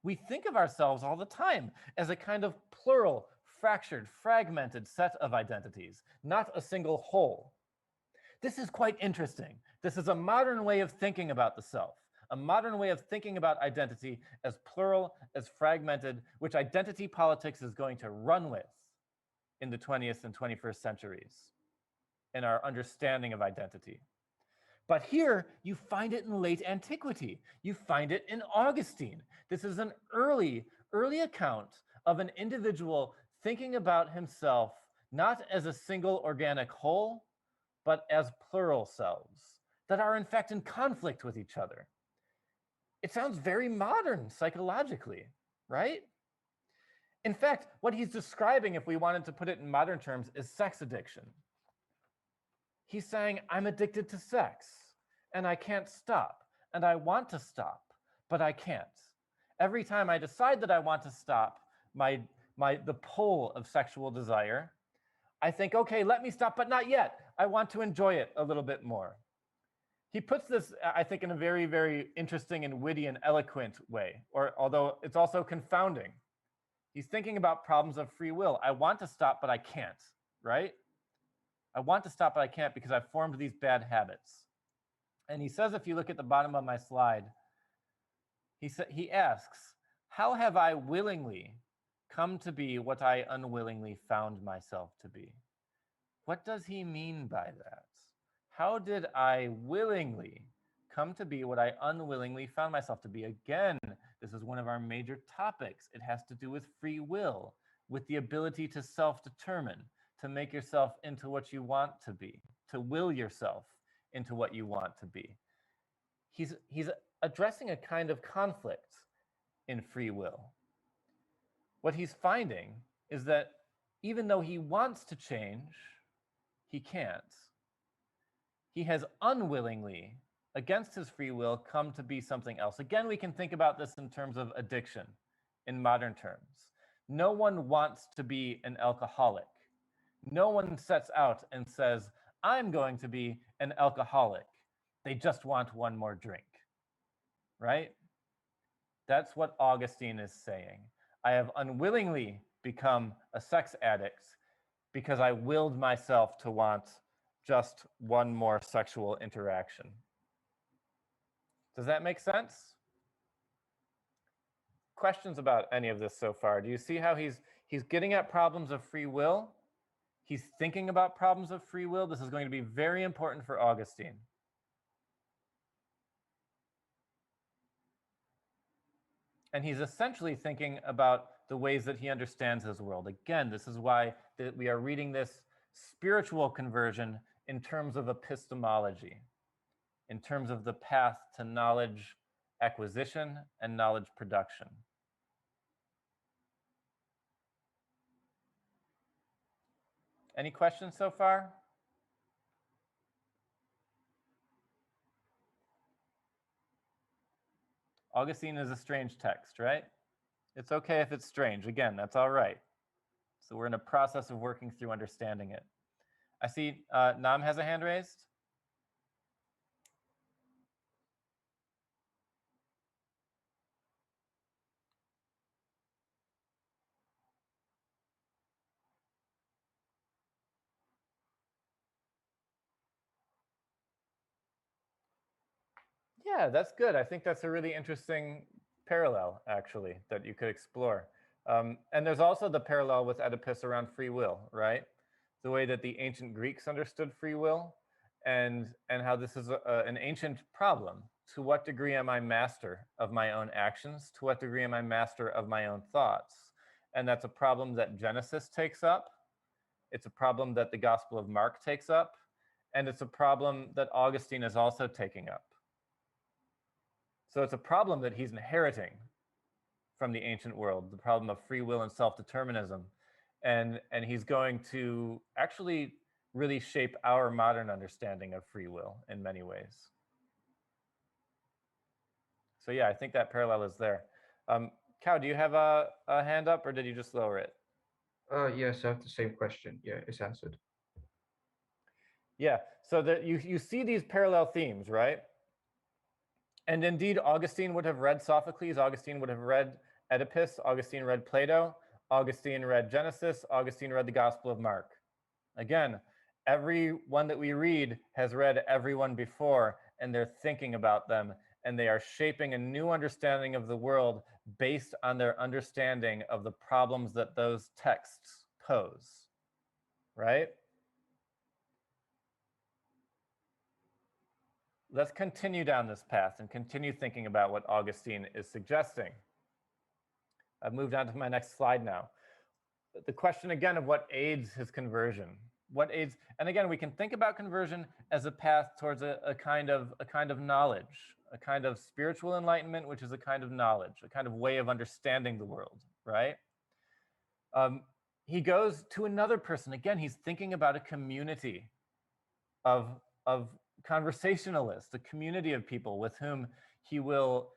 We think of ourselves all the time as a kind of plural, fractured, fragmented set of identities, not a single whole. This is quite interesting. This is a modern way of thinking about the self, a modern way of thinking about identity as plural, as fragmented, which identity politics is going to run with in the 20th and 21st centuries in our understanding of identity. But here, you find it in late antiquity. You find it in Augustine. This is an early account of an individual thinking about himself not as a single organic whole, but as plural selves that are in fact in conflict with each other. It sounds very modern psychologically, right? In fact, what he's describing, if we wanted to put it in modern terms, is sex addiction. He's saying, I'm addicted to sex, and I can't stop, and I want to stop, but I can't. Every time I decide that I want to stop the pull of sexual desire, I think, okay, let me stop, but not yet. I want to enjoy it a little bit more. He puts this, I think, in a very, very interesting and witty and eloquent way, or although it's also confounding. He's thinking about problems of free will. I want to stop, but I can't, right? I want to stop, but I can't because I've formed these bad habits. And he says, if you look at the bottom of my slide, he asks, how have I willingly come to be what I unwillingly found myself to be? What does he mean by that? How did I willingly come to be what I unwillingly found myself to be? Again, this is one of our major topics. It has to do with free will, with the ability to self-determine, to make yourself into what you want to be, to will yourself into what you want to be. He's addressing a kind of conflict in free will. What he's finding is that even though he wants to change, he can't. He has unwillingly, against his free will, come to be something else. Again, we can think about this in terms of addiction in modern terms. No one wants to be an alcoholic. No one sets out and says, I'm going to be an alcoholic. They just want one more drink, right? That's what Augustine is saying. I have unwillingly become a sex addict because I willed myself to want just one more sexual interaction. Does that make sense? Questions about any of this so far? Do you see how he's getting at problems of free will? He's thinking about problems of free will. This is going to be very important for Augustine. And he's essentially thinking about the ways that he understands his world. Again, this is why we are reading this spiritual conversion in terms of epistemology, in terms of the path to knowledge acquisition and knowledge production. Any questions so far? Augustine is a strange text, right? It's okay if it's strange. Again, that's all right. So we're in a process of working through understanding it. I see Nam has a hand raised. Yeah, that's good. I think that's a really interesting parallel, actually, that you could explore. And there's also the parallel with Oedipus around free will, right? The way that the ancient Greeks understood free will and how this is an ancient problem. To what degree am I master of my own actions? To what degree am I master of my own thoughts? And that's a problem that Genesis takes up. It's a problem that the Gospel of Mark takes up. And it's a problem that Augustine is also taking up. So it's a problem that he's inheriting from the ancient world, the problem of free will and self-determinism. And he's going to actually really shape our modern understanding of free will in many ways. So yeah, I think that parallel is there. Cow, do you have a hand up or did you just lower it? Yes, I have the same question. Yeah, it's answered. Yeah, so that you see these parallel themes, right? And indeed, Augustine would have read Sophocles, Augustine would have read Oedipus, Augustine read Plato, Augustine read Genesis, Augustine read the Gospel of Mark. Again, everyone that we read has read everyone before, and they're thinking about them, and they are shaping a new understanding of the world based on their understanding of the problems that those texts pose, right? Let's continue down this path and continue thinking about what Augustine is suggesting. I've moved on to my next slide now. The question again of what aids his conversion. What aids, and again, we can think about conversion as a path towards a kind of knowledge, a kind of spiritual enlightenment, which is a kind of knowledge, a kind of way of understanding the world, right? He goes to another person. Again, he's thinking about a community of conversationalists, a community of people with whom he will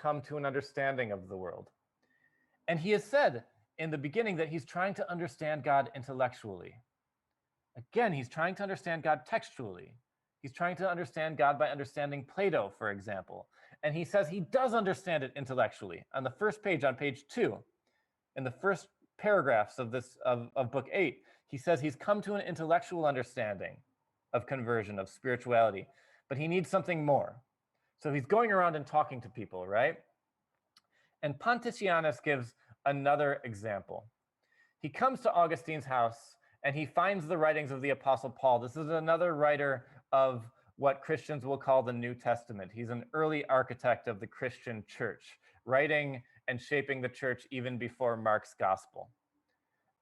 come to an understanding of the world. And he has said in the beginning that he's trying to understand God intellectually. Again, he's trying to understand God textually. He's trying to understand God by understanding Plato, for example. And he says he does understand it intellectually. On the first page, on page 2, in the first paragraphs of book 8, he says he's come to an intellectual understanding of conversion, of spirituality, but he needs something more. So he's going around and talking to people, right? And Pontitianus gives another example. He comes to Augustine's house and he finds the writings of the Apostle Paul. This is another writer of what Christians will call the New Testament. He's an early architect of the Christian church, writing and shaping the church even before Mark's gospel.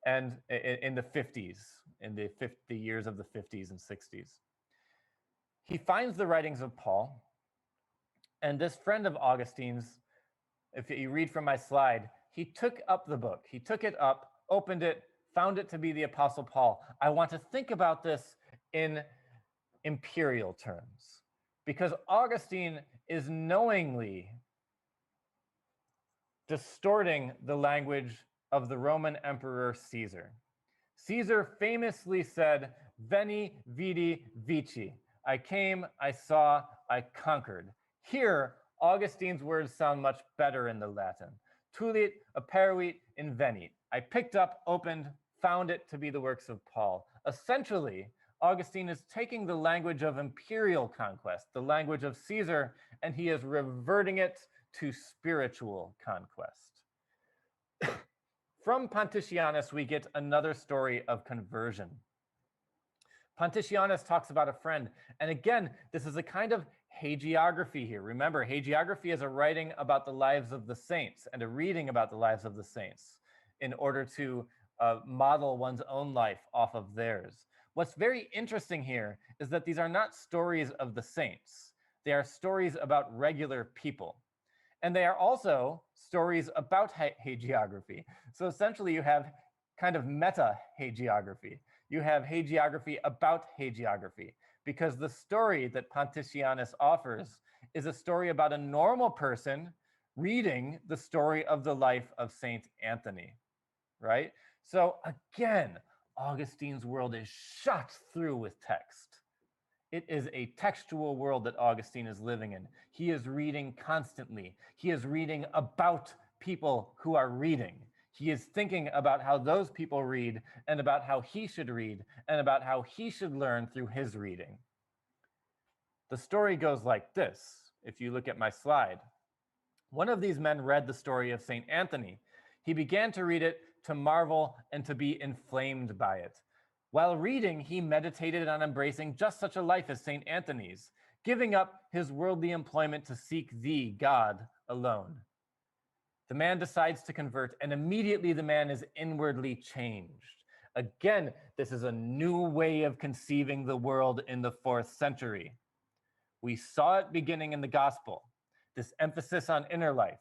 And in the 50s, in the years of the 50s and 60s. He finds the writings of Paul, and this friend of Augustine's, if you read from my slide, he took up the book. He took it up, opened it, found it to be the Apostle Paul. I want to think about this in imperial terms, because Augustine is knowingly distorting the language of the Roman Emperor Caesar. Caesar famously said, "Veni, vidi, vici." I came, I saw, I conquered. Here, Augustine's words sound much better in the Latin. Tulit aperuit invenit. I picked up, opened, found it to be the works of Paul. Essentially, Augustine is taking the language of imperial conquest, the language of Caesar, and he is reverting it to spiritual conquest. From Pontitianus, we get another story of conversion. Pontitianus talks about a friend. And again, this is a kind of hagiography here. Remember, hagiography is a writing about the lives of the saints and a reading about the lives of the saints in order to model one's own life off of theirs. What's very interesting here is that these are not stories of the saints. They are stories about regular people. And they are also stories about hagiography. So essentially you have kind of meta hagiography. You have hagiography about hagiography, because the story that Pontitianus offers is a story about a normal person reading the story of the life of Saint Anthony, right? So again, Augustine's world is shot through with text. It is a textual world that Augustine is living in. He is reading constantly. He is reading about people who are reading. He is thinking about how those people read and about how he should read and about how he should learn through his reading. The story goes like this. If you look at my slide, one of these men read the story of St. Anthony. He began to read it, to marvel, and to be inflamed by it. While reading, he meditated on embracing just such a life as St. Anthony's, giving up his worldly employment to seek thee, God, alone. The man decides to convert, and immediately the man is inwardly changed. Again, this is a new way of conceiving the world in the 4th century. We saw it beginning in the gospel, this emphasis on inner life,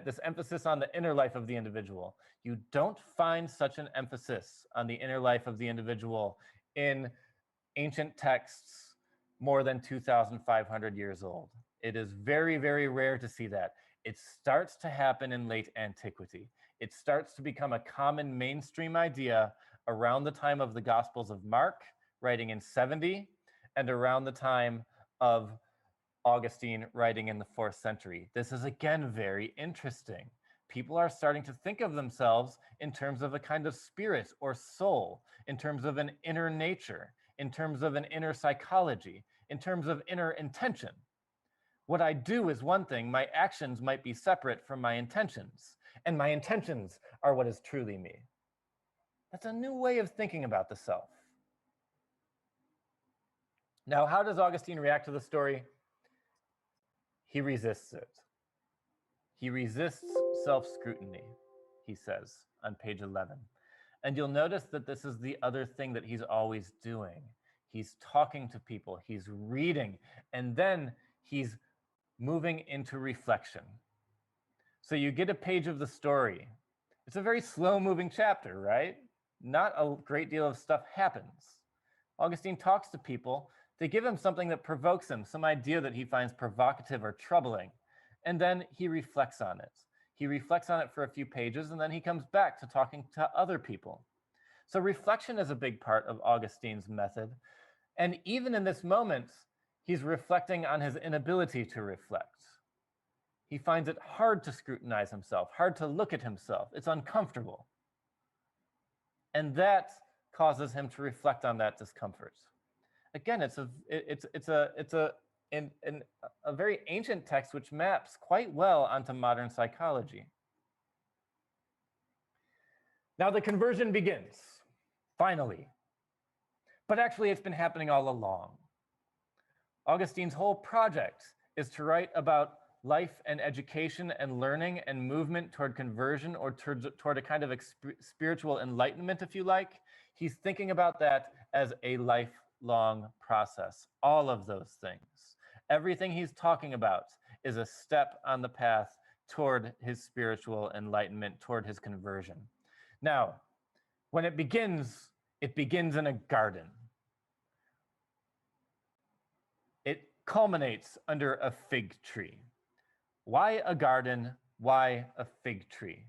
this emphasis on the inner life of the individual. You don't find such an emphasis on the inner life of the individual in ancient texts more than 2,500 years old. It is very, very rare to see that. It starts to happen in late antiquity. It starts to become a common mainstream idea around the time of the Gospels of Mark, writing in 70, and around the time of Augustine, writing in the 4th century. This is again very interesting. People are starting to think of themselves in terms of a kind of spirit or soul, in terms of an inner nature, in terms of an inner psychology, in terms of inner intention. What I do is one thing, my actions might be separate from my intentions, and my intentions are what is truly me. That's a new way of thinking about the self. Now, how does Augustine react to the story? He resists it. He resists self-scrutiny, he says on page 11. And you'll notice that this is the other thing that he's always doing. He's talking to people, he's reading, and then he's moving into reflection. So you get a page of the story. It's a very slow-moving chapter, right? Not a great deal of stuff happens. Augustine talks to people. They give him something that provokes him, some idea that he finds provocative or troubling. And then he reflects on it. He reflects on it for a few pages, and then he comes back to talking to other people. So reflection is a big part of Augustine's method. And even in this moment, he's reflecting on his inability to reflect. He finds it hard to scrutinize himself, hard to look at himself. It's uncomfortable. And that causes him to reflect on that discomfort. Again, it's a very ancient text which maps quite well onto modern psychology. Now the conversion begins, finally. But actually it's been happening all along. Augustine's whole project is to write about life and education and learning and movement toward conversion, or toward a kind of spiritual enlightenment, if you like. He's thinking about that as a lifelong process, all of those things. Everything he's talking about is a step on the path toward his spiritual enlightenment, toward his conversion. Now, when it begins in a garden. It culminates under a fig tree. Why a garden? Why a fig tree?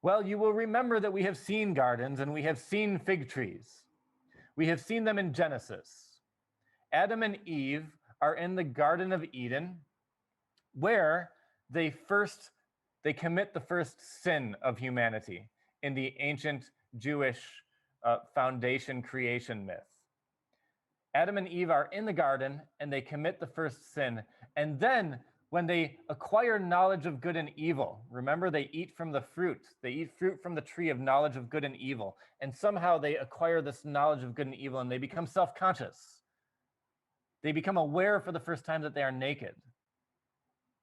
Well, you will remember that we have seen gardens and we have seen fig trees. We have seen them in Genesis. Adam and Eve are in the Garden of Eden, where they commit the first sin of humanity in the ancient Jewish foundation creation myth. Adam and Eve are in the garden and they commit the first sin. And then when they acquire knowledge of good and evil, remember they eat from the fruit. They eat fruit from the tree of knowledge of good and evil. And somehow they acquire this knowledge of good and evil and they become self-conscious. They become aware for the first time that they are naked.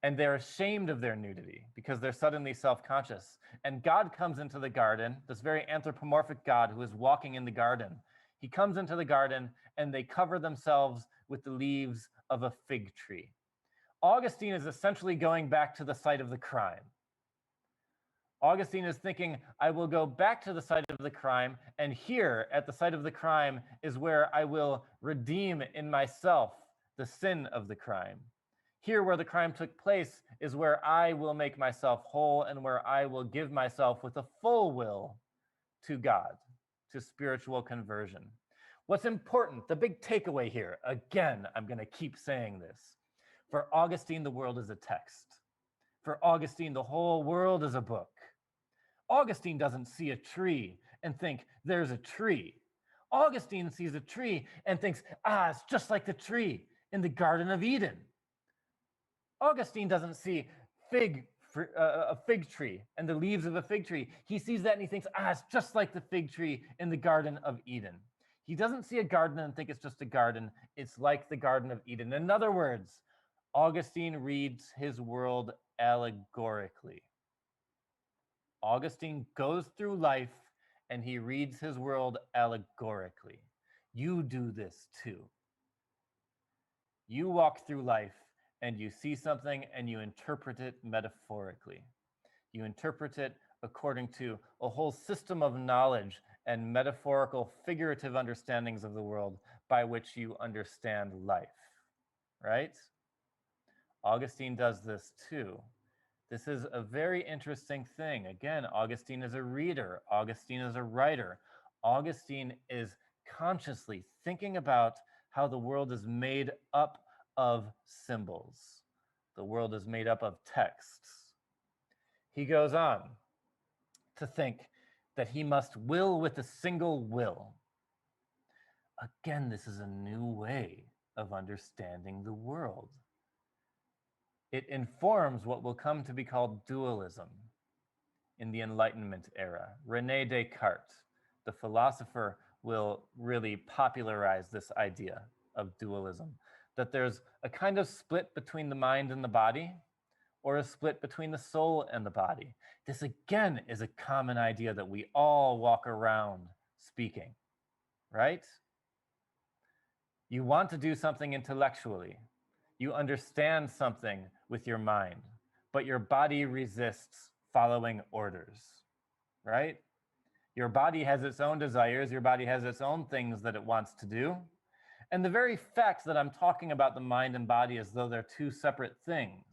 And they're ashamed of their nudity because they're suddenly self-conscious. And God comes into the garden, this very anthropomorphic God who is walking in the garden. He comes into the garden and they cover themselves with the leaves of a fig tree. Augustine is essentially going back to the site of the crime. Augustine is thinking, I will go back to the site of the crime, and here at the site of the crime is where I will redeem in myself the sin of the crime. Here where the crime took place is where I will make myself whole and where I will give myself with a full will to God, to spiritual conversion. What's important, the big takeaway here, again, I'm going to keep saying this. For Augustine, the world is a text. For Augustine, the whole world is a book. Augustine doesn't see a tree and think, there's a tree. Augustine sees a tree and thinks, it's just like the tree in the Garden of Eden. Augustine doesn't see a fig tree and the leaves of a fig tree. He sees that and he thinks, it's just like the fig tree in the Garden of Eden. He doesn't see a garden and think it's just a garden. It's like the Garden of Eden. In other words, Augustine reads his world allegorically. Augustine goes through life and he reads his world allegorically. You do this too. You walk through life and you see something and you interpret it metaphorically. You interpret it according to a whole system of knowledge and metaphorical, figurative understandings of the world by which you understand life, right? Augustine does this too. This is a very interesting thing. Again, Augustine is a reader. Augustine is a writer. Augustine is consciously thinking about how the world is made up of symbols. The world is made up of texts. He goes on to think that he must will with a single will. Again, this is a new way of understanding the world. It informs what will come to be called dualism in the Enlightenment era. René Descartes, the philosopher, will really popularize this idea of dualism, that there's a kind of split between the mind and the body, or a split between the soul and the body. This again is a common idea that we all walk around speaking, right? You want to do something intellectually. You understand something with your mind, but your body resists following orders, right? Your body has its own desires. Your body has its own things that it wants to do. And the very fact that I'm talking about the mind and body as though they're two separate things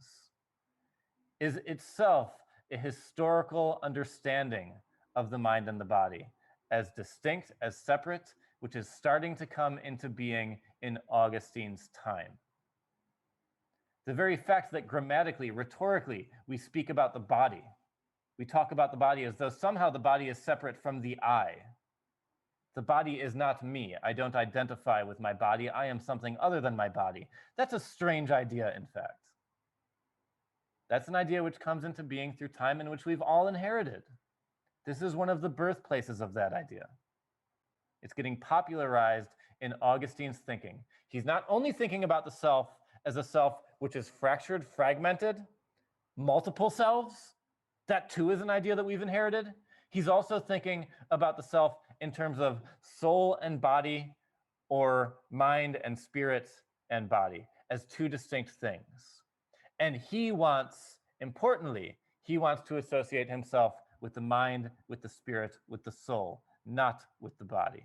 is itself a historical understanding of the mind and the body as distinct, as separate, which is starting to come into being in Augustine's time. The very fact that grammatically, rhetorically, we speak about the body. We talk about the body as though somehow the body is separate from the I. The body is not me. I don't identify with my body. I am something other than my body. That's a strange idea, in fact. That's an idea which comes into being through time and which we've all inherited. This is one of the birthplaces of that idea. It's getting popularized in Augustine's thinking. He's not only thinking about the self as a self which is fractured, fragmented, multiple selves. That too is an idea that we've inherited. He's also thinking about the self in terms of soul and body, or mind and spirit and body, as two distinct things. And he wants, importantly, he wants to associate himself with the mind, with the spirit, with the soul, not with the body.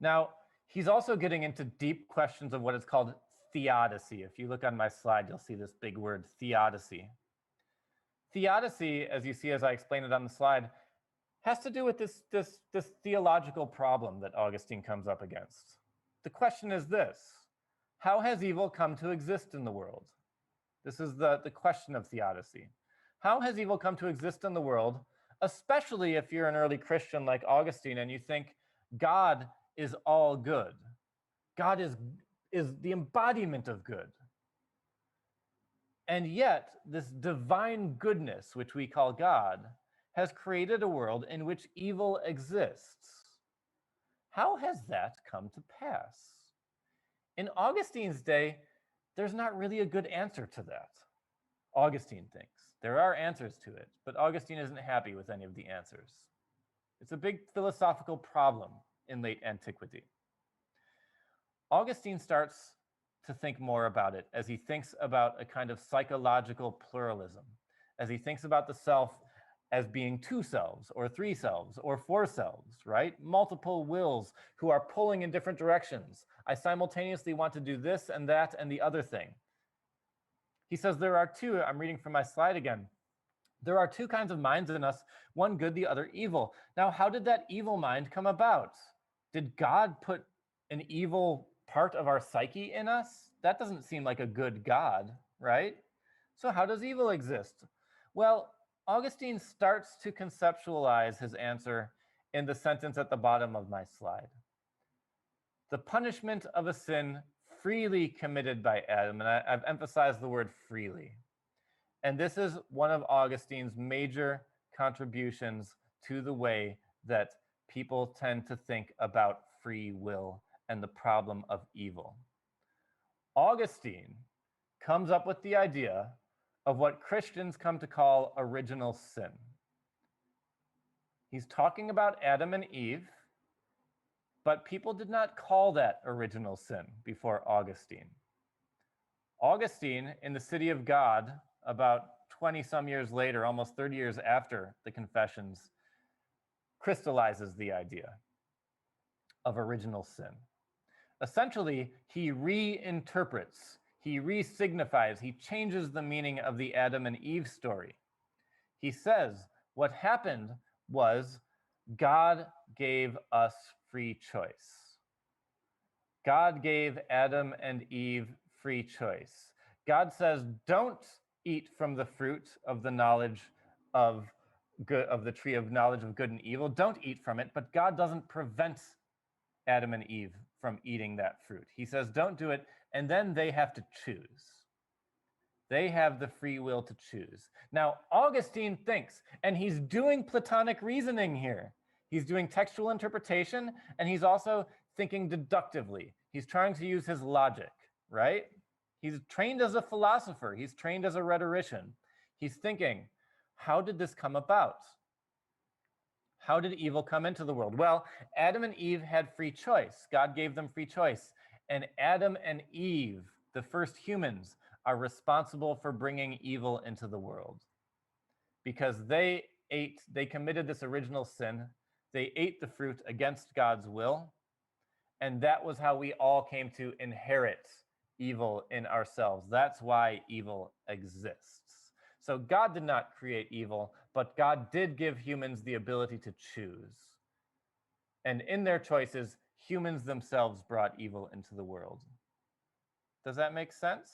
Now, he's also getting into deep questions of what is called theodicy. If you look on my slide, you'll see this big word, theodicy. Theodicy, as you see as I explain it on the slide, has to do with this theological problem that Augustine comes up against. The question is this: how has evil come to exist in the world? This is the question of theodicy. How has evil come to exist in the world, especially if you're an early Christian like Augustine and you think God is all good? God is the embodiment of good. And yet, this divine goodness, which we call God, has created a world in which evil exists. How has that come to pass? In Augustine's day, there's not really a good answer to that. Augustine thinks. There are answers to it, but Augustine isn't happy with any of the answers. It's a big philosophical problem in late antiquity. Augustine starts to think more about it as he thinks about a kind of psychological pluralism, as he thinks about the self as being two selves, or three selves, or four selves, right? Multiple wills who are pulling in different directions. I simultaneously want to do this and that and the other thing. He says there are two, I'm reading from my slide again, there are two kinds of minds in us, one good, the other evil. Now, how did that evil mind come about? Did God put an evil part of our psyche in us? That doesn't seem like a good God, right? So how does evil exist? Well, Augustine starts to conceptualize his answer in the sentence at the bottom of my slide. The punishment of a sin freely committed by Adam, and I've emphasized the word freely. And this is one of Augustine's major contributions to the way that people tend to think about free will and the problem of evil. Augustine comes up with the idea of what Christians come to call original sin. He's talking about Adam and Eve, but people did not call that original sin before Augustine. Augustine, in the City of God, about 20 some years later, almost 30 years after the Confessions, crystallizes the idea of original sin. Essentially, he reinterprets, he resignifies, he changes the meaning of the Adam and Eve story. He says what happened was God gave us free choice. God gave Adam and Eve free choice. God says, don't eat from the fruit of the knowledge of good, of the tree of knowledge of good and evil. Don't eat from it, but God doesn't prevent Adam and Eve from eating that fruit. He says, don't do it, and then they have to choose. They have the free will to choose. Now, Augustine thinks, and he's doing Platonic reasoning here. He's doing textual interpretation, and he's also thinking deductively. He's trying to use his logic, right? He's trained as a philosopher. He's trained as a rhetorician. He's thinking, how did this come about? How did evil come into the world? Well, Adam and Eve had free choice. God gave them free choice. And Adam and Eve, the first humans, are responsible for bringing evil into the world. Because they committed this original sin. They ate the fruit against God's will. And that was how we all came to inherit evil in ourselves. That's why evil exists. So God did not create evil, but God did give humans the ability to choose. And in their choices, humans themselves brought evil into the world. Does that make sense?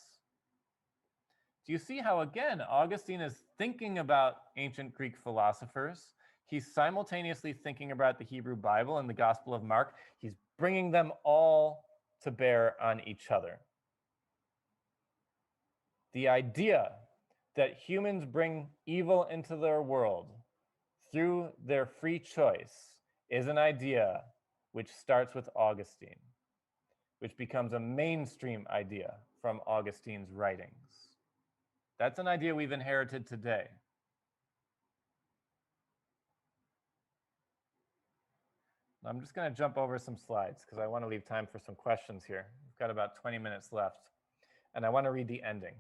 Do you see how, again, Augustine is thinking about ancient Greek philosophers? He's simultaneously thinking about the Hebrew Bible and the Gospel of Mark. He's bringing them all to bear on each other. The idea that humans bring evil into their world through their free choice is an idea which starts with Augustine, which becomes a mainstream idea from Augustine's writings. That's an idea we've inherited today. I'm just going to jump over some slides because I want to leave time for some questions here. We've got about 20 minutes left, and I want to read the ending.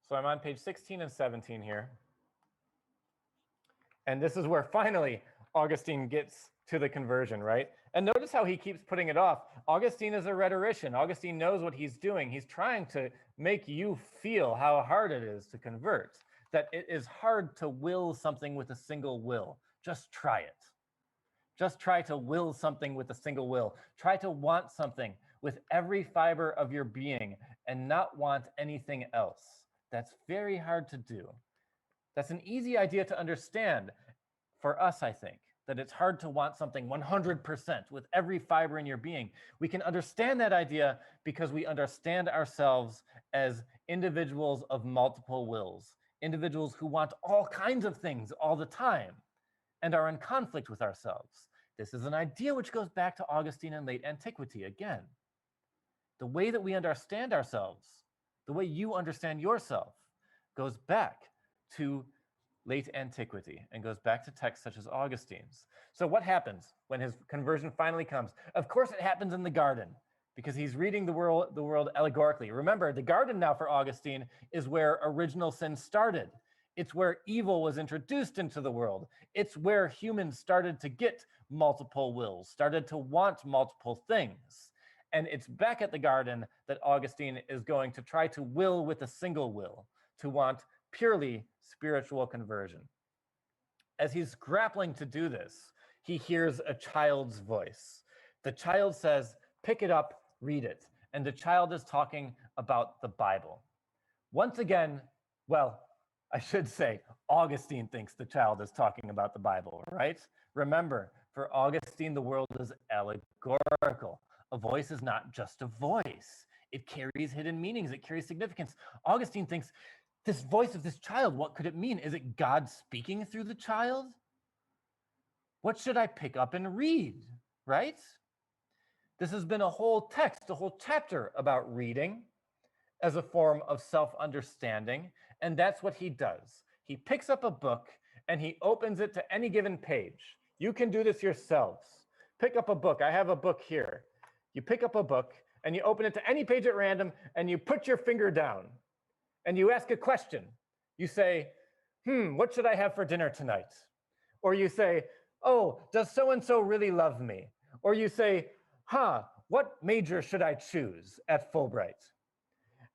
So I'm on page 16 and 17 here. And this is where finally Augustine gets to the conversion, right? And notice how he keeps putting it off. Augustine is a rhetorician. Augustine knows what he's doing. He's trying to make you feel how hard it is to convert, that it is hard to will something with a single will. Just try it. Just try to will something with a single will. Try to want something with every fiber of your being and not want anything else. That's very hard to do. That's an easy idea to understand for us, I think, that it's hard to want something 100% with every fiber in your being. We can understand that idea because we understand ourselves as individuals of multiple wills, individuals who want all kinds of things all the time and are in conflict with ourselves. This is an idea which goes back to Augustine in late antiquity again. The way that we understand ourselves, the way you understand yourself, goes back to late antiquity and goes back to texts such as Augustine's. So what happens when his conversion finally comes? Of course it happens in the garden because he's reading the world allegorically. Remember, the garden now for Augustine is where original sin started. It's where evil was introduced into the world. It's where humans started to get multiple wills, started to want multiple things. And it's back at the garden that Augustine is going to try to will with a single will, to want purely spiritual conversion. As he's grappling to do this, he hears a child's voice. The child says, "Pick it up, read it." And the child is talking about the Bible. Once again, well, I should say, Augustine thinks the child is talking about the Bible, right? Remember, for Augustine, the world is allegorical. A voice is not just a voice. It carries hidden meanings. It carries significance. Augustine thinks, this voice of this child, what could it mean? Is it God speaking through the child? What should I pick up and read, right? This has been a whole text, a whole chapter about reading as a form of self-understanding, and that's what he does. He picks up a book and he opens it to any given page. You can do this yourselves. Pick up a book. I have a book here. You pick up a book and you open it to any page at random and you put your finger down and you ask a question. You say, what should I have for dinner tonight? Or you say, oh, does so-and-so really love me? Or you say, what major should I choose at Fulbright?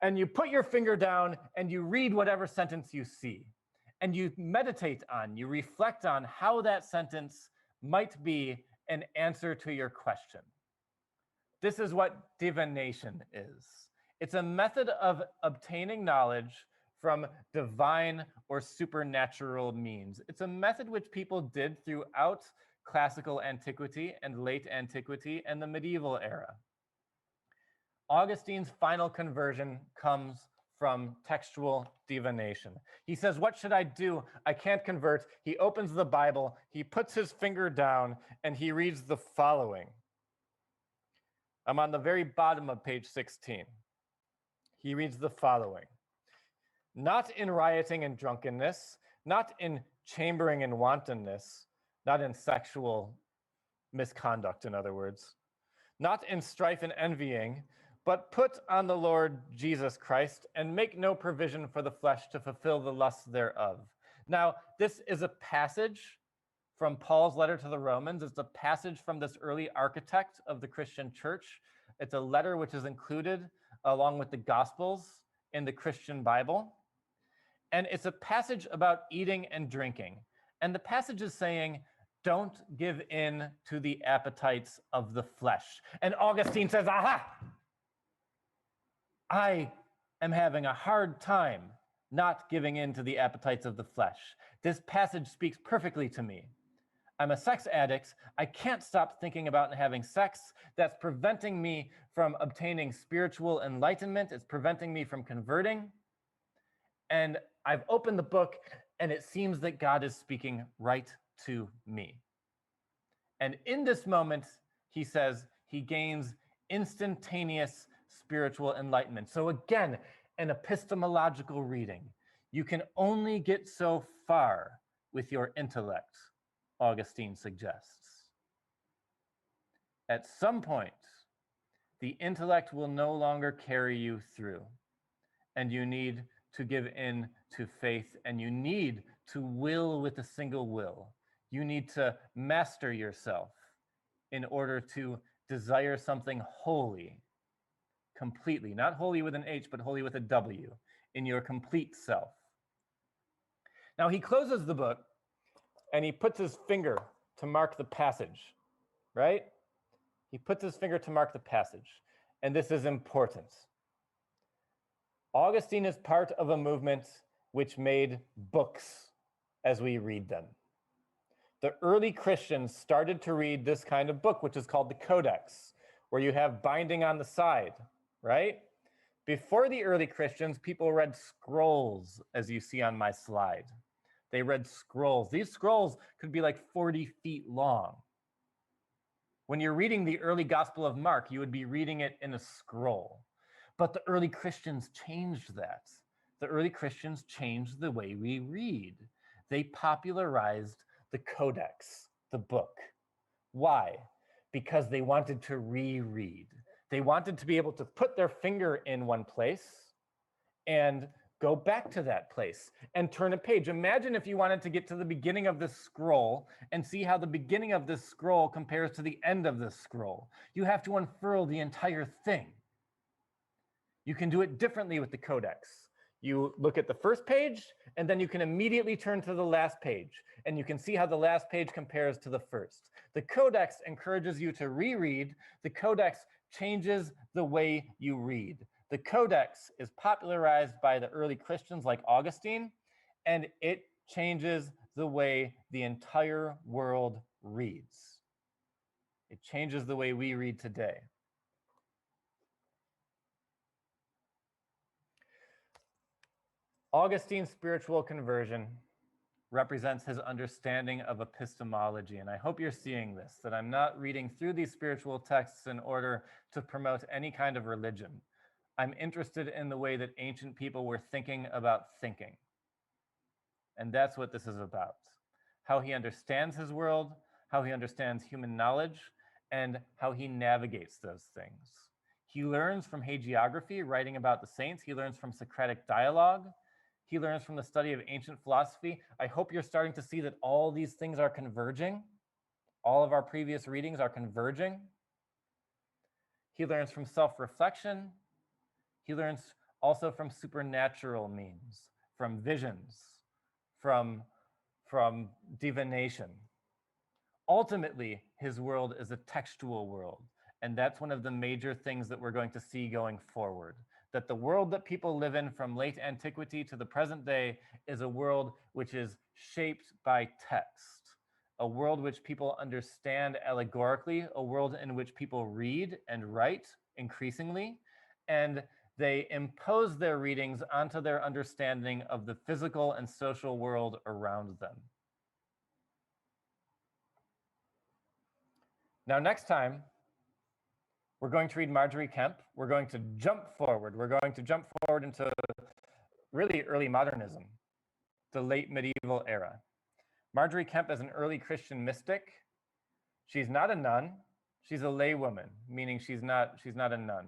And you put your finger down and you read whatever sentence you see. And you meditate on, you reflect on how that sentence might be an answer to your question. This is what divination is. It's a method of obtaining knowledge from divine or supernatural means. It's a method which people did throughout classical antiquity and late antiquity and the medieval era. Augustine's final conversion comes from textual divination. He says, what should I do? I can't convert. He opens the Bible, he puts his finger down, and he reads the following. I'm on the very bottom of page 16. he reads the following: not in rioting and drunkenness, not in chambering and wantonness, not in sexual misconduct, in other words, not in strife and envying, but put on the Lord Jesus Christ and make no provision for the flesh to fulfill the lusts thereof. Now, this is a passage from Paul's letter to the Romans. It's a passage from this early architect of the Christian church. It's a letter which is included along with the Gospels in the Christian Bible. And it's a passage about eating and drinking. And the passage is saying, don't give in to the appetites of the flesh. And Augustine says, aha, I am having a hard time not giving in to the appetites of the flesh. This passage speaks perfectly to me. I'm a sex addict. I can't stop thinking about having sex. That's preventing me from obtaining spiritual enlightenment. It's preventing me from converting. And I've opened the book, and it seems that God is speaking right to me. And in this moment, he says, he gains instantaneous spiritual enlightenment. So again, an epistemological reading. You can only get so far with your intellect, Augustine suggests. At some point, the intellect will no longer carry you through, and you need to give in to faith, and you need to will with a single will. You need to master yourself in order to desire something holy, completely, not holy with an H, but holy with a W, in your complete self. Now he closes the book and he puts his finger to mark the passage, right? He puts his finger to mark the passage. And this is important. Augustine is part of a movement which made books as we read them. The early Christians started to read this kind of book, which is called the Codex, where you have binding on the side, right? Before the early Christians, people read scrolls, as you see on my slide. They read scrolls. These scrolls could be like 40 feet long. When you're reading the early Gospel of Mark, you would be reading it in a scroll. But the early Christians changed that. The early Christians changed the way we read. They popularized the Codex, the book. Why? Because they wanted to reread. They wanted to be able to put their finger in one place and go back to that place and turn a page. Imagine if you wanted to get to the beginning of this scroll and see how the beginning of this scroll compares to the end of this scroll. You have to unfurl the entire thing. You can do it differently with the Codex. You look at the first page, and then you can immediately turn to the last page, and you can see how the last page compares to the first. The Codex encourages you to reread. The Codex changes the way you read. The Codex is popularized by the early Christians like Augustine, and it changes the way the entire world reads. It changes the way we read today. Augustine's spiritual conversion represents his understanding of epistemology. And I hope you're seeing this, that I'm not reading through these spiritual texts in order to promote any kind of religion. I'm interested in the way that ancient people were thinking about thinking. And that's what this is about. How he understands his world, how he understands human knowledge, and how he navigates those things. He learns from hagiography, writing about the saints. He learns from Socratic dialogue. He learns from the study of ancient philosophy. I hope you're starting to see that all these things are converging. All of our previous readings are converging. He learns from self-reflection. He learns also from supernatural means, from visions, from divination. Ultimately, his world is a textual world. And that's one of the major things that we're going to see going forward. That the world that people live in from late antiquity to the present day is a world which is shaped by text, a world which people understand allegorically, a world in which people read and write increasingly, and they impose their readings onto their understanding of the physical and social world around them. Now, next time, We're going to read Margery Kempe. We're going to jump forward. We're going to jump forward into really early modernism, the late medieval era. Margery Kempe is an early Christian mystic. She's not a nun. She's a laywoman, meaning she's not a nun.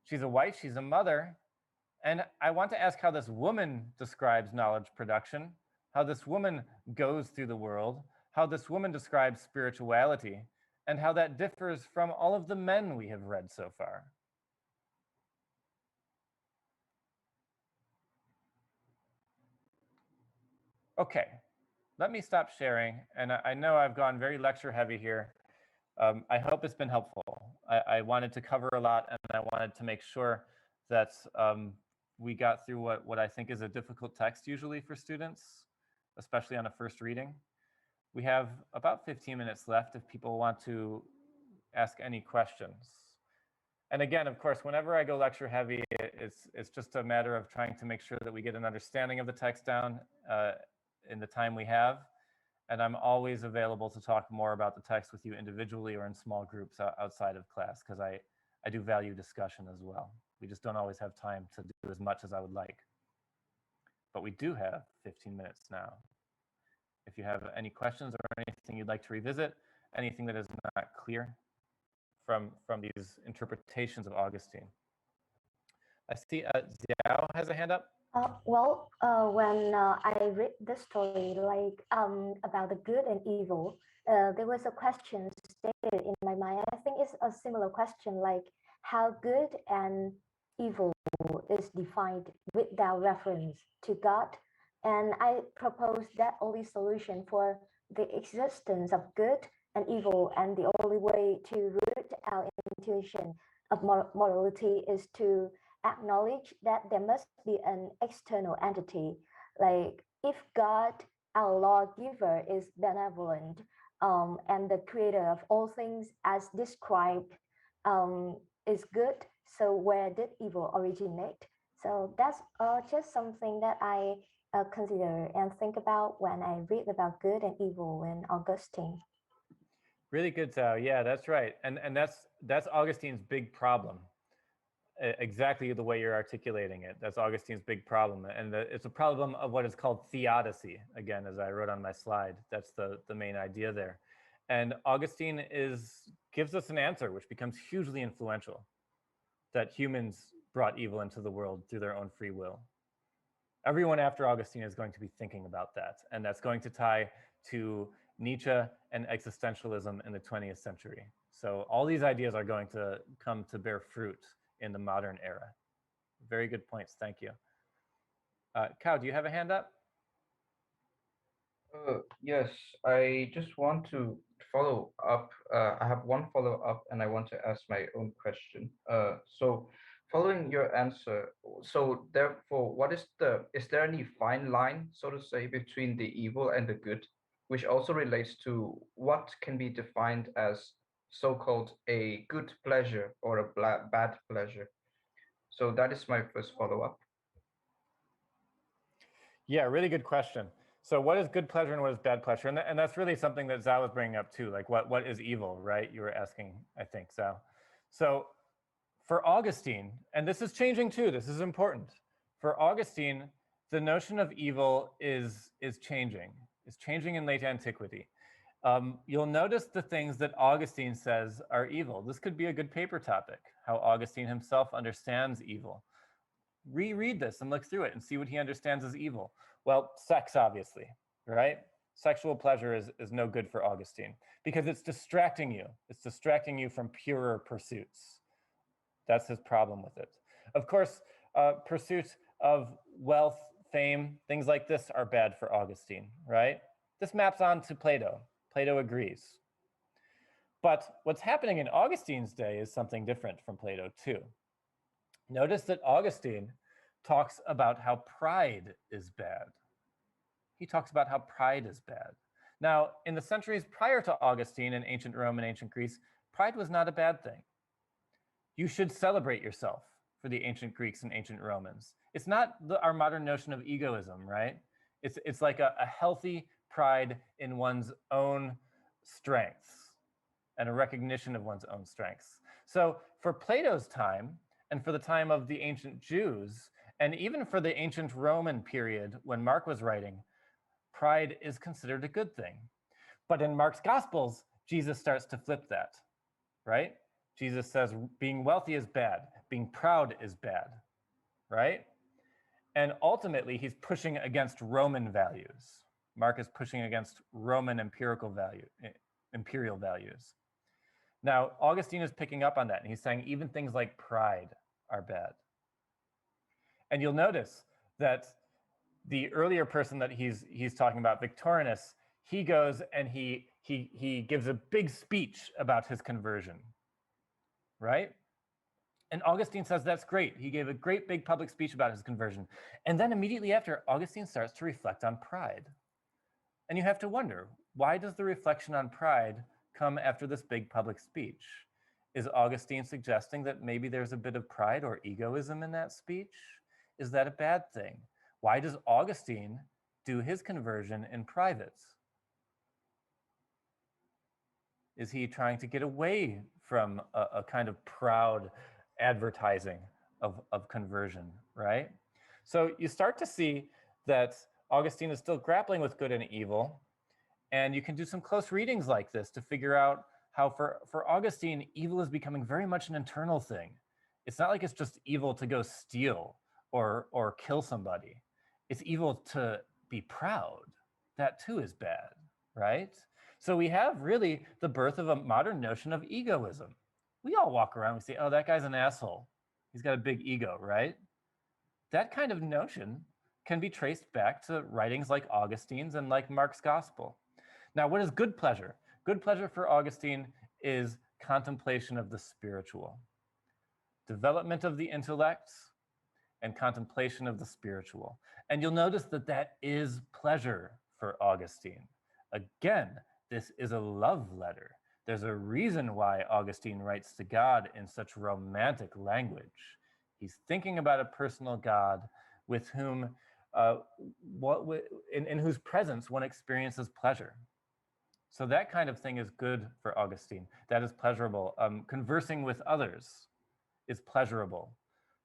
She's a wife, she's a mother. And I want to ask how this woman describes knowledge production, how this woman goes through the world, how this woman describes spirituality, and how that differs from all of the men we have read so far. Okay, let me stop sharing. And I know I've gone very lecture heavy here. I hope it's been helpful. I wanted to cover a lot, and I wanted to make sure that we got through what I think is a difficult text usually for students, especially on a first reading. We have about 15 minutes left if people want to ask any questions. And again, of course, whenever I go lecture heavy, it's just a matter of trying to make sure that we get an understanding of the text down in the time we have. And I'm always available to talk more about the text with you individually or in small groups outside of class, because I do value discussion as well. We just don't always have time to do as much as I would like. But we do have 15 minutes now. If you have any questions or anything you'd like to revisit, anything that is not clear from these interpretations of Augustine. I see Xiao has a hand up. When I read the story, like about the good and evil, there was a question stated in my mind. I think it's a similar question, like how good and evil is defined without reference to God. And I propose that only solution for the existence of good and evil, and the only way to root out intuition of morality is to acknowledge that there must be an external entity. Like if God, our lawgiver, is benevolent, and the creator of all things as described is good, so where did evil originate? So that's just something that I consider and think about when I read about good and evil in Augustine. Really good, Zhao. Yeah, that's right. And that's Augustine's big problem. Exactly the way you're articulating it. That's Augustine's big problem. And it's a problem of what is called theodicy, again, as I wrote on my slide. That's the main idea there. And Augustine gives us an answer which becomes hugely influential, that humans brought evil into the world through their own free will. Everyone after Augustine is going to be thinking about that. And that's going to tie to Nietzsche and existentialism in the 20th century. So all these ideas are going to come to bear fruit in the modern era. Very good points, thank you. Kao, do you have a hand up? Yes, I just want to follow up. I have one follow up and I want to ask my own question. So following your answer, so therefore, is there any fine line, so to say, between the evil and the good, which also relates to what can be defined as so-called a good pleasure or a bad pleasure? So that is my first follow-up. Yeah, really good question. So what is good pleasure and what is bad pleasure? And that's really something that Zhao was bringing up too, like what is evil, right? You were asking, I think, Zhao. So for Augustine, and this is changing too, this is important. For Augustine, the notion of evil is changing in late antiquity. You'll notice the things that Augustine says are evil. This could be a good paper topic, how Augustine himself understands evil. Reread this and look through it and see what he understands as evil. Well, sex, obviously, right? Sexual pleasure is no good for Augustine because it's distracting you. It's distracting you from purer pursuits. That's his problem with it. Of course, pursuit of wealth, fame, things like this are bad for Augustine, right? This maps on to Plato. Plato agrees. But what's happening in Augustine's day is something different from Plato too. Notice that Augustine talks about how pride is bad. He talks about how pride is bad. Now, in the centuries prior to Augustine in ancient Rome and ancient Greece, pride was not a bad thing. You should celebrate yourself for the ancient Greeks and ancient Romans. It's not our modern notion of egoism, right? It's like a healthy pride in one's own strengths. and a recognition of one's own strengths. So for Plato's time, and for the time of the ancient Jews, and even for the ancient Roman period when Mark was writing, pride is considered a good thing. But in Mark's Gospels, Jesus starts to flip that, right? Jesus says being wealthy is bad, being proud is bad, right? And ultimately, he's pushing against Roman values. Mark is pushing against Roman imperial values. Now, Augustine is picking up on that, and he's saying even things like pride are bad. And you'll notice that the earlier person that he's talking about, Victorinus, he goes and he gives a big speech about his conversion, right? And Augustine says that's great. He gave a great big public speech about his conversion. And then immediately after, Augustine starts to reflect on pride. And you have to wonder, why does the reflection on pride come after this big public speech? Is Augustine suggesting that maybe there's a bit of pride or egoism in that speech? Is that a bad thing? Why does Augustine do his conversion in private? Is he trying to get away from a kind of proud advertising of conversion, right? So you start to see that Augustine is still grappling with good and evil, and you can do some close readings like this to figure out how for Augustine, evil is becoming very much an internal thing. It's not like it's just evil to go steal or kill somebody. It's evil to be proud. That too is bad, right? So we have really the birth of a modern notion of egoism. We all walk around and say, oh, that guy's an asshole. He's got a big ego, right? That kind of notion can be traced back to writings like Augustine's and like Mark's Gospel. Now, what is good pleasure? Good pleasure for Augustine is contemplation of the spiritual, development of the intellect, and contemplation of the spiritual. And you'll notice that that is pleasure for Augustine. Again, this is a love letter. There's a reason why Augustine writes to God in such romantic language. He's thinking about a personal God with whom, in whose presence one experiences pleasure. So that kind of thing is good for Augustine. That is pleasurable. Conversing with others is pleasurable.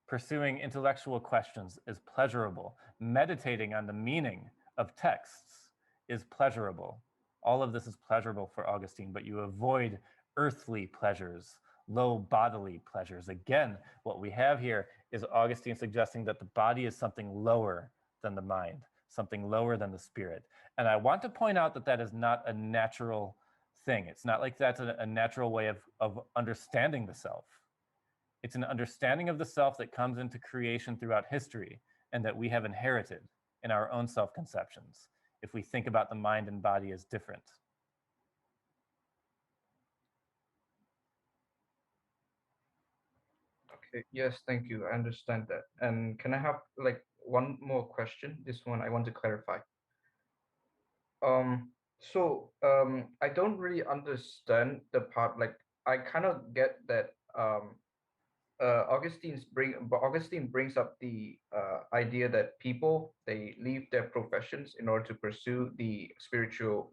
Pursuing intellectual questions is pleasurable. Meditating on the meaning of texts is pleasurable. All of this is pleasurable for Augustine, but you avoid earthly pleasures, low bodily pleasures. Again, what we have here is Augustine suggesting that the body is something lower than the mind, something lower than the spirit. And I want to point out that that is not a natural thing. It's not like that's a natural way of understanding the self. It's an understanding of the self that comes into creation throughout history and that we have inherited in our own self-conceptions if we think about the mind and body as different. Okay, yes, thank you. I understand that. And can I have like one more question? This one I want to clarify. I don't really understand the part, like I kind of get that Augustine brings up the idea that people, they leave their professions in order to pursue the spiritual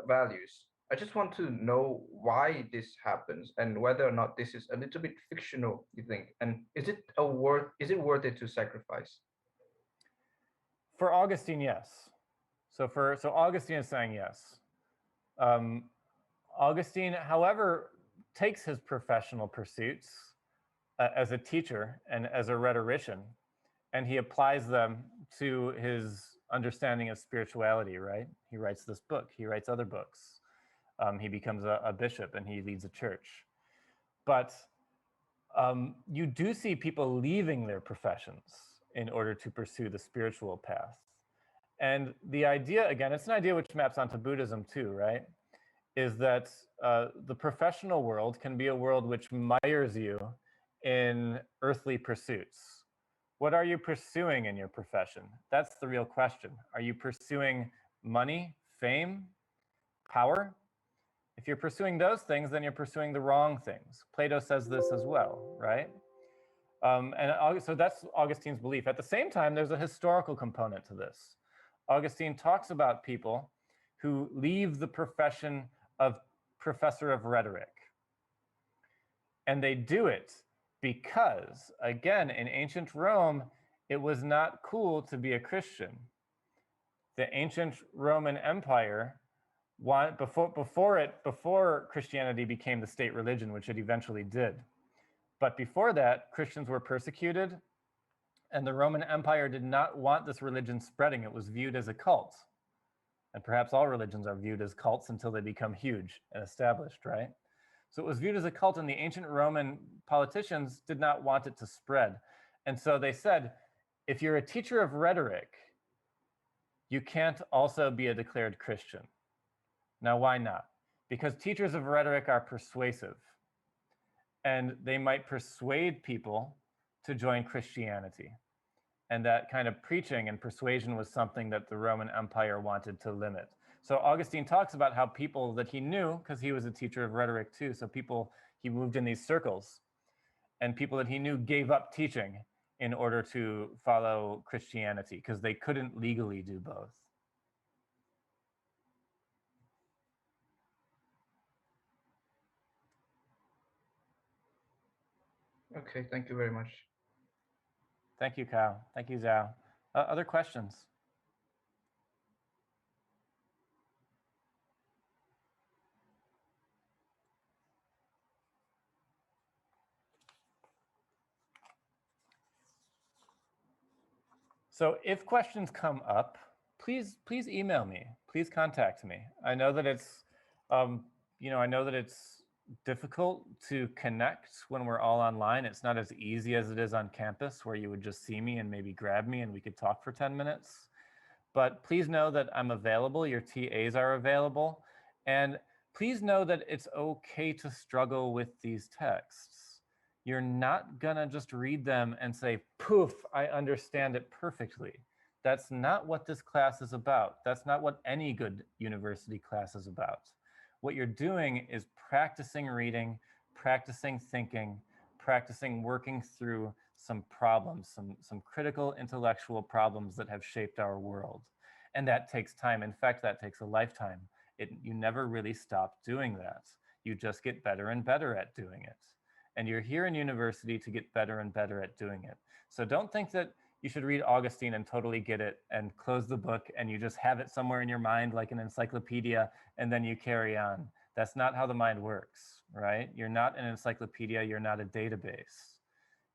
values. I just want to know why this happens and whether or not this is a little bit fictional, you think, and is it worth it to sacrifice? For Augustine, yes. So Augustine is saying yes. Augustine, however, takes his professional pursuits as a teacher and as a rhetorician, and he applies them to his understanding of spirituality, right? He writes this book, he writes other books. He becomes a bishop and he leads a church. But you do see people leaving their professions in order to pursue the spiritual path. And the idea, again, it's an idea which maps onto Buddhism too, right? Is that the professional world can be a world which mires you in earthly pursuits. What are you pursuing in your profession? That's the real question. Are you pursuing money, fame, power? If you're pursuing those things, then you're pursuing the wrong things. Plato says this as well, right? So that's Augustine's belief. At the same time, there's a historical component to this. Augustine talks about people who leave the profession of professor of rhetoric. And they do it because, again, in ancient Rome, it was not cool to be a Christian. The ancient Roman Empire, before Christianity became the state religion, which it eventually did. But before that, Christians were persecuted, and the Roman Empire did not want this religion spreading. It was viewed as a cult. And perhaps all religions are viewed as cults until they become huge and established, right? So it was viewed as a cult, and the ancient Roman politicians did not want it to spread. And so they said, if you're a teacher of rhetoric, you can't also be a declared Christian. Now, why not? Because teachers of rhetoric are persuasive, and they might persuade people to join Christianity. And that kind of preaching and persuasion was something that the Roman Empire wanted to limit. So Augustine talks about how people that he knew, because he was a teacher of rhetoric too, so people, he moved in these circles, and people that he knew gave up teaching in order to follow Christianity, because they couldn't legally do both. Okay, thank you very much. Thank you, Kyle. Thank you, Zhao. Other questions? So if questions come up, please email me. Please contact me. I know that it's, I know that it's difficult to connect when we're all online. It's not as easy as it is on campus, where you would just see me and maybe grab me and we could talk for 10 minutes. But please know that I'm available. Your TAs are available. And please know that it's okay to struggle with these texts. You're not gonna just read them and say, poof, I understand it perfectly. That's not what this class is about. That's not what any good university class is about. What you're doing is practicing reading, practicing thinking, practicing working through some problems, some critical intellectual problems that have shaped our world. And that takes time. In fact, that takes a lifetime. You never really stop doing that. You just get better and better at doing it. And you're here in university to get better and better at doing it. So don't think that you should read Augustine and totally get it and close the book and you just have it somewhere in your mind like an encyclopedia and then you carry on. That's not how the mind works, right? You're not an encyclopedia, you're not a database.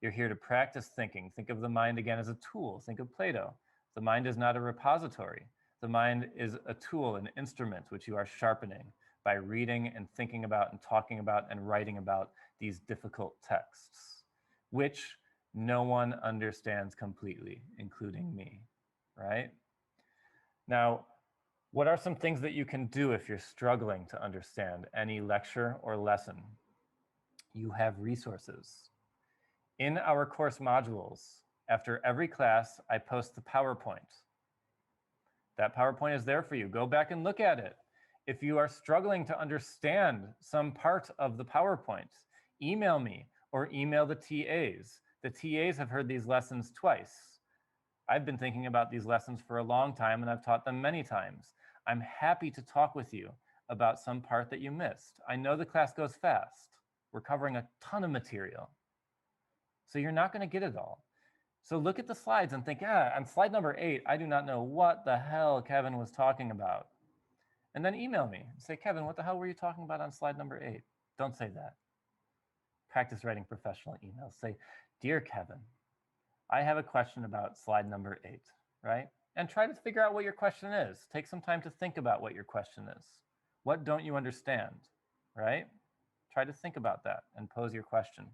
You're here to practice thinking. Think of the mind again as a tool. Think of Plato. The mind is not a repository. The mind is a tool, an instrument which you are sharpening by reading and thinking about and talking about and writing about these difficult texts, which no one understands completely, including me, right? Now, what are some things that you can do if you're struggling to understand any lecture or lesson? You have resources. In our course modules, after every class, I post the PowerPoint. That PowerPoint is there for you. Go back and look at it. If you are struggling to understand some part of the PowerPoint, email me or email the TAs. The TAs have heard these lessons twice. I've been thinking about these lessons for a long time and I've taught them many times. I'm happy to talk with you about some part that you missed. I know the class goes fast. We're covering a ton of material. So you're not going to get it all. So look at the slides and think, on slide number 8, I do not know what the hell Kevin was talking about. And then email me and say, Kevin, what the hell were you talking about on slide number 8? Don't say that. Practice writing professional emails. Say, dear Kevin, I have a question about slide number 8, right? And try to figure out what your question is. Take some time to think about what your question is. What don't you understand, right? Try to think about that and pose your question.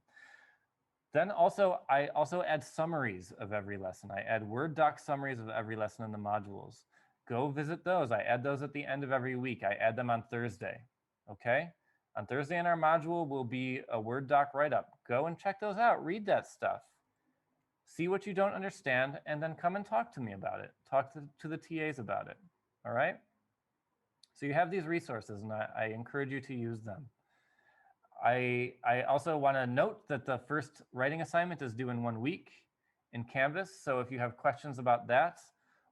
Then I also add summaries of every lesson. I add Word doc summaries of every lesson in the modules. Go visit those. I add those at the end of every week. I add them on Thursday, okay? On Thursday in our module will be a Word doc write-up. Go and check those out. Read that stuff. See what you don't understand, and then come and talk to me about it. Talk to the TAs about it, all right? So you have these resources, and I encourage you to use them. I also want to note that the first writing assignment is due in 1 week in Canvas. So if you have questions about that,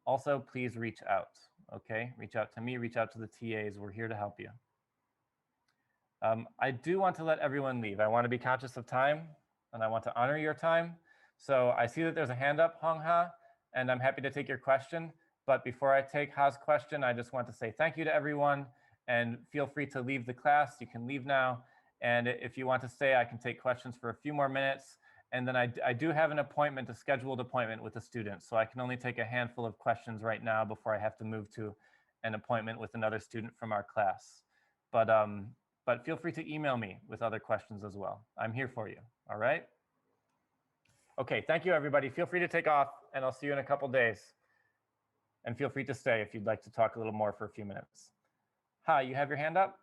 also please reach out, okay? Reach out to me, reach out to the TAs. We're here to help you. I do want to let everyone leave. I want to be conscious of time and I want to honor your time. So I see that there's a hand up, Hong Ha, and I'm happy to take your question. But before I take Ha's question, I just want to say thank you to everyone and feel free to leave the class. You can leave now. And if you want to stay, I can take questions for a few more minutes. And then I do have an appointment, a scheduled appointment with a student. So I can only take a handful of questions right now before I have to move to an appointment with another student from our class. But feel free to email me with other questions as well. I'm here for you, all right? Okay, thank you everybody. Feel free to take off and I'll see you in a couple days. And feel free to stay if you'd like to talk a little more for a few minutes. Hi, you have your hand up?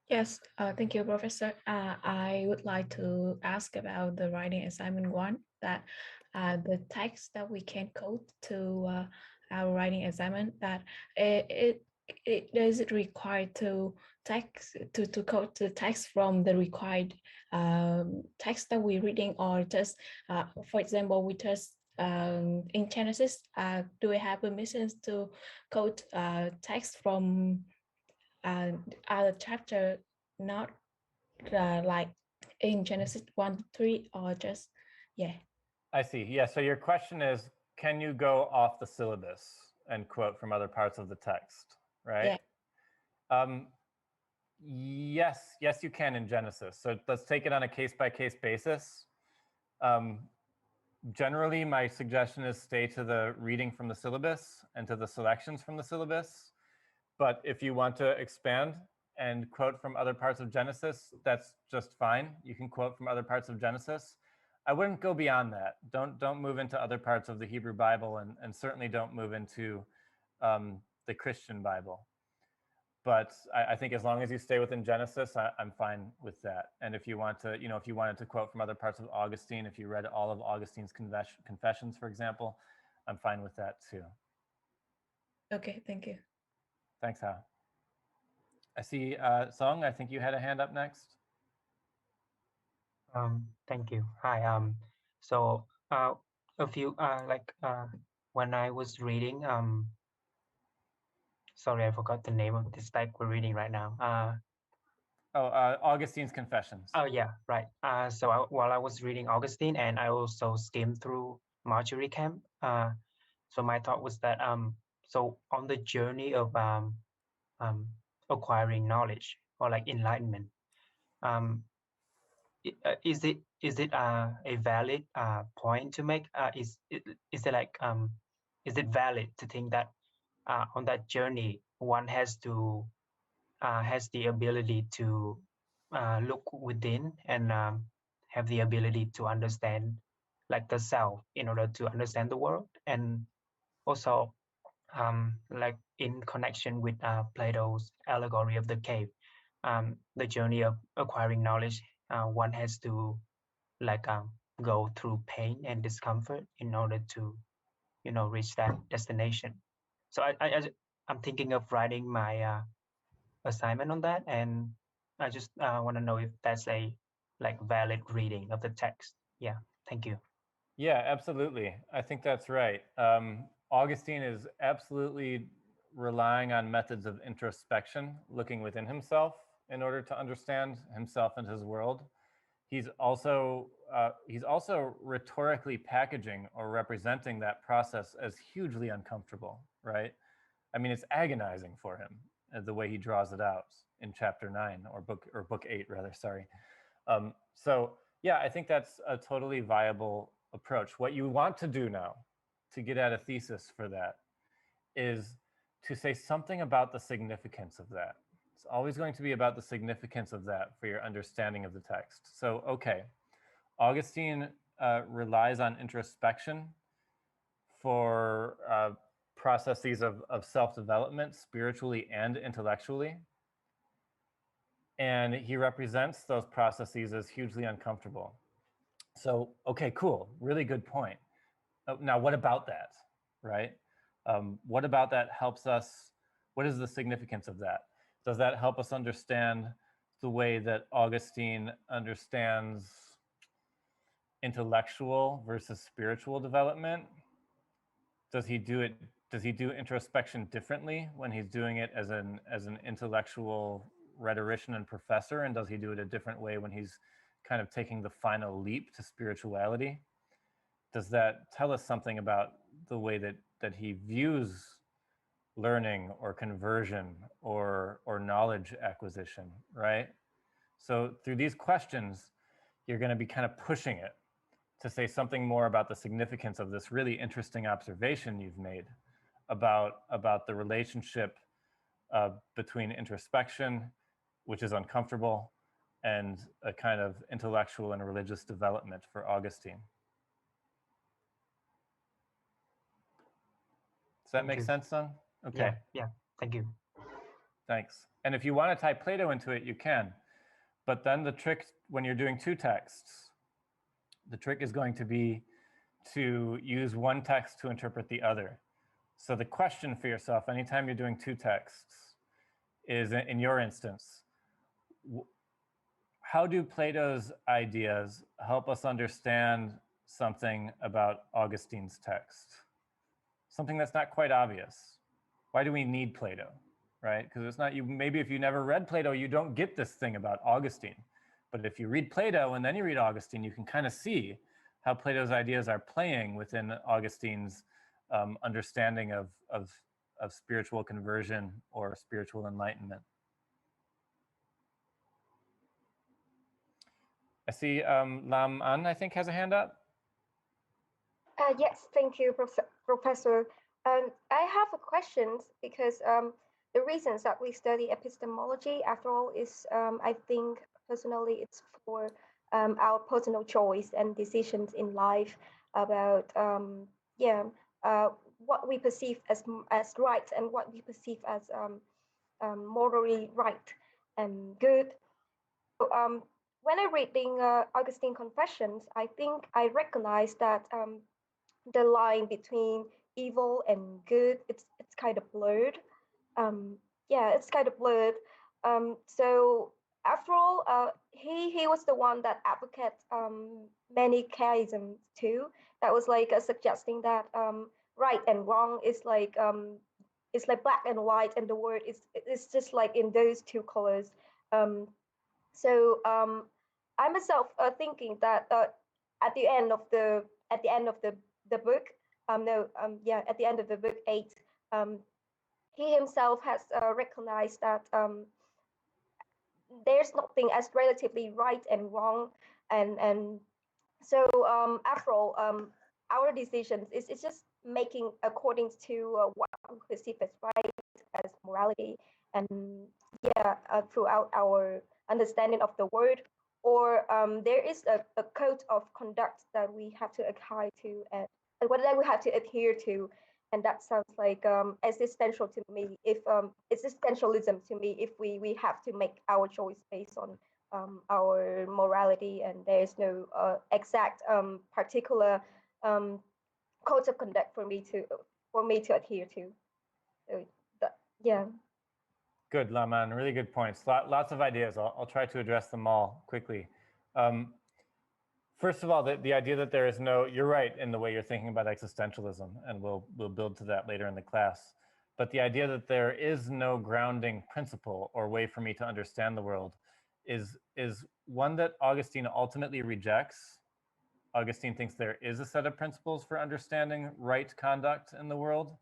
Yes, thank you, Professor. I would like to ask about the writing assignment 1, that the text that we can code to our writing assignment, that it does it require to code the text from the required text that we're reading, or just for example, we just in Genesis, do we have permissions to code text from other chapter, not like in Genesis 1-3, or just, yeah. I see. Yeah, so your question is, can you go off the syllabus and quote from other parts of the text, right? Yeah. Yes, you can in Genesis. So let's take it on a case-by-case basis. Generally, my suggestion is stay to the reading from the syllabus and to the selections from the syllabus. But if you want to expand and quote from other parts of Genesis, that's just fine. You can quote from other parts of Genesis. I wouldn't go beyond that. Don't move into other parts of the Hebrew Bible, and certainly don't move into the Christian Bible. But I think as long as you stay within Genesis, I'm fine with that. And if you want to, if you wanted to quote from other parts of Augustine, if you read all of Augustine's Confessions, for example, I'm fine with that too. Okay, thank you. Thanks, Ha. I see Song, I think you had a hand up next. Thank you. Hi. So a few when I was reading, sorry, I forgot the name of this text we're reading right now. Augustine's Confessions. Oh yeah, right. While I was reading Augustine, and I also skimmed through Marjorie Kemp. So my thought was that so on the journey of acquiring knowledge, or like enlightenment, is it a valid point to make? Is it valid to think that on that journey one has the ability to look within and have the ability to understand like the self in order to understand the world? And also like in connection with Plato's allegory of the cave, the journey of acquiring knowledge, one has to like go through pain and discomfort in order to reach that destination. So I'm thinking of writing my assignment on that, and I just want to know if that's a like valid reading of the text. Yeah, thank you. Yeah, absolutely. I think that's right. Augustine is absolutely relying on methods of introspection, looking within himself in order to understand himself and his world. He's also rhetorically packaging or representing that process as hugely uncomfortable, right? I mean, it's agonizing for him, the way he draws it out in chapter 9 or book 8 rather, sorry. So yeah, I think that's a totally viable approach. What you want to do now to get at a thesis for that is to say something about the significance of that. It's always going to be about the significance of that for your understanding of the text. So, okay, Augustine relies on introspection for processes of self-development, spiritually and intellectually. And he represents those processes as hugely uncomfortable. So, okay, cool, really good point. Now, what about that, right? What about that helps us? What is the significance of that? Does that help us understand the way that Augustine understands intellectual versus spiritual development? Does he do introspection differently when he's doing it as an intellectual rhetorician and professor, and does he do it a different way when he's kind of taking the final leap to spirituality? Does that tell us something about the way that he views learning or conversion or knowledge acquisition, right? So through these questions, you're going to be kind of pushing it to say something more about the significance of this really interesting observation you've made about the relationship between introspection, which is uncomfortable, and a kind of intellectual and religious development for Augustine. Does that Thank make you. sense, son? Okay. Yeah, thank you. Thanks. And if you want to tie Plato into it, you can. But then the trick when you're doing two texts, the trick is going to be to use one text to interpret the other. So the question for yourself, anytime you're doing two texts, is in your instance, how do Plato's ideas help us understand something about Augustine's text? Something that's not quite obvious. Why do we need Plato, right? Because it's not, maybe if you never read Plato, you don't get this thing about Augustine. But if you read Plato and then you read Augustine, you can kind of see how Plato's ideas are playing within Augustine's understanding of spiritual conversion or spiritual enlightenment. I see Lam An, I think, has a hand up. Yes, thank you, Professor. I have a question because the reasons that we study epistemology, after all, is I think personally it's for our personal choice and decisions in life about what we perceive as right and what we perceive as morally right and good. So, when I'm reading Augustine Confessions, I think I recognize that the line between evil and good, it's kind of blurred. It's kind of blurred. So after all, he was the one that advocates Manichaeism too. That was like suggesting that right and wrong is like it's like black and white, and the word is just like in those two colors. So I myself thinking that at the end of the book, at the end of the book 8, he himself has recognized that there's nothing as relatively right and wrong, and so after all, our decisions is just making according to what we perceive as right, as morality, and throughout our understanding of the word, or there is a code of conduct that we have to adhere to, and what that we have to adhere to, and that sounds like existential to me. If existentialism to me, if we have to make our choice based on our morality, and there is no exact particular code of conduct for me to adhere to. So yeah. Good, Laman, really good points. Lots of ideas. I'll try to address them all quickly. First of all, the idea that there is no, you're right in the way you're thinking about existentialism, and we'll build to that later in the class. But the idea that there is no grounding principle or way for me to understand the world is one that Augustine ultimately rejects. Augustine thinks there is a set of principles for understanding right conduct in the world.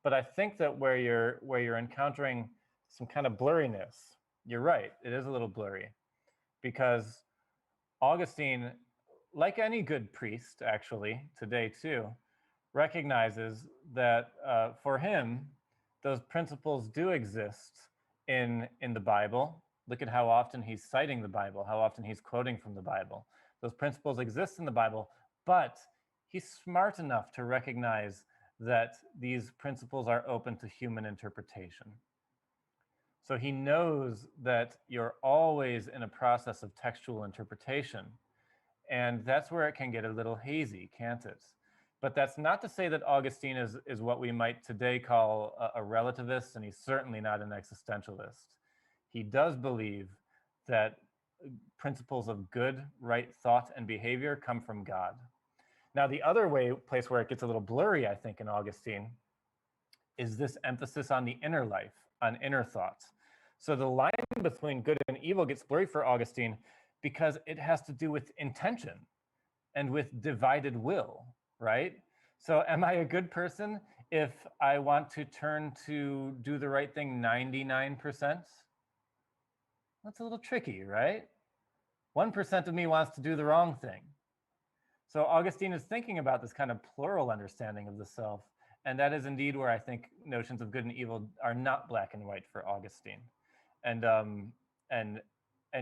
But I think that where you're encountering some kind of blurriness, you're right, it is a little blurry, because Augustine, like any good priest actually today too, recognizes that for him, those principles do exist in the Bible. Look at how often he's citing the Bible, how often he's quoting from the Bible. Those principles exist in the Bible, but he's smart enough to recognize that these principles are open to human interpretation. So he knows that you're always in a process of textual interpretation. And that's where it can get a little hazy, can't it? But that's not to say that Augustine is what we might today call a relativist, and he's certainly not an existentialist. He does believe that principles of good, right thought and behavior come from God. Now, the other place where it gets a little blurry, I think, in Augustine, is this emphasis on the inner life, on inner thoughts. So the line between good and evil gets blurry for Augustine because it has to do with intention and with divided will, right? So am I a good person if I want to turn to do the right thing 99%? That's a little tricky, right? 1% of me wants to do the wrong thing. So Augustine is thinking about this kind of plural understanding of the self, and that is indeed where I think notions of good and evil are not black and white for Augustine. And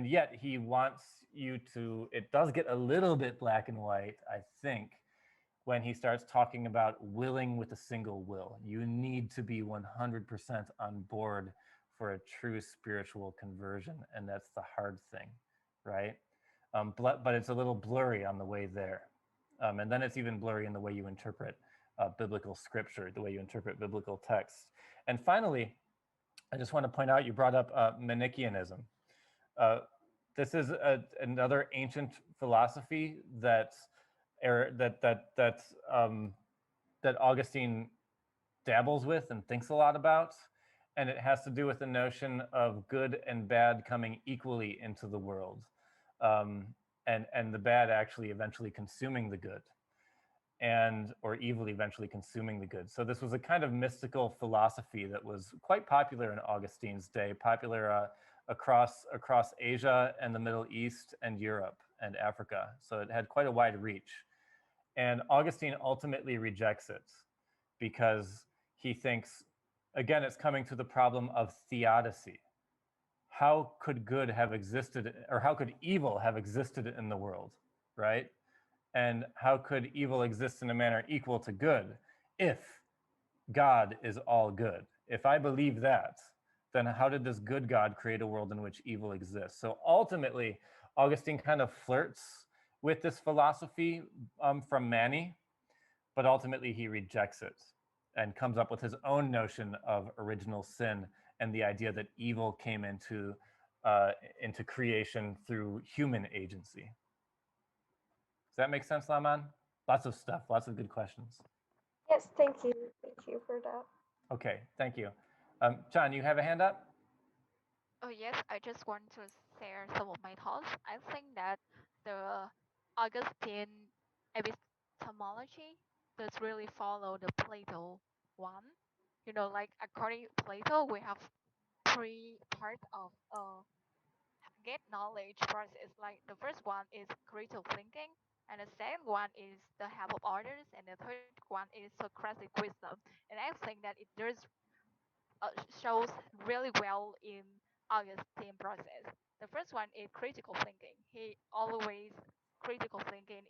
yet he wants you to, it does get a little bit black and white, I think, when he starts talking about willing with a single will. You need to be 100% on board for a true spiritual conversion, and that's the hard thing, right? But it's a little blurry on the way there. And then it's even blurry in the way you interpret biblical scripture, the way you interpret biblical text. And finally, I just want to point out, you brought up Manichaeanism. This is another ancient philosophy that Augustine dabbles with and thinks a lot about, and it has to do with the notion of good and bad coming equally into the world, and the bad actually eventually consuming the good, or evil eventually consuming the good. So this was a kind of mystical philosophy that was quite popular in Augustine's day, popular across Asia and the Middle East and Europe and Africa. So it had quite a wide reach. And Augustine ultimately rejects it because he thinks, again, it's coming to the problem of theodicy. How could good have existed, or how could evil have existed in the world, right? And how could evil exist in a manner equal to good if God is all good? If I believe that, then how did this good God create a world in which evil exists? So ultimately, Augustine kind of flirts with this philosophy from Mani, but ultimately he rejects it and comes up with his own notion of original sin and the idea that evil came into creation through human agency. Does that make sense, Laman? Lots of stuff, lots of good questions. Yes, thank you. Thank you for that. Okay, thank you. John, you have a hand up? Oh yes, I just want to share some of my thoughts. I think that the Augustine epistemology does really follow the Plato one. You know, like according to Plato, we have three parts of get knowledge process. Like the first one is critical thinking, and the second one is the help of others, and the third one is Socratic wisdom. And I think that it does shows really well in Augustine process. The first one is critical thinking. He always critical thinking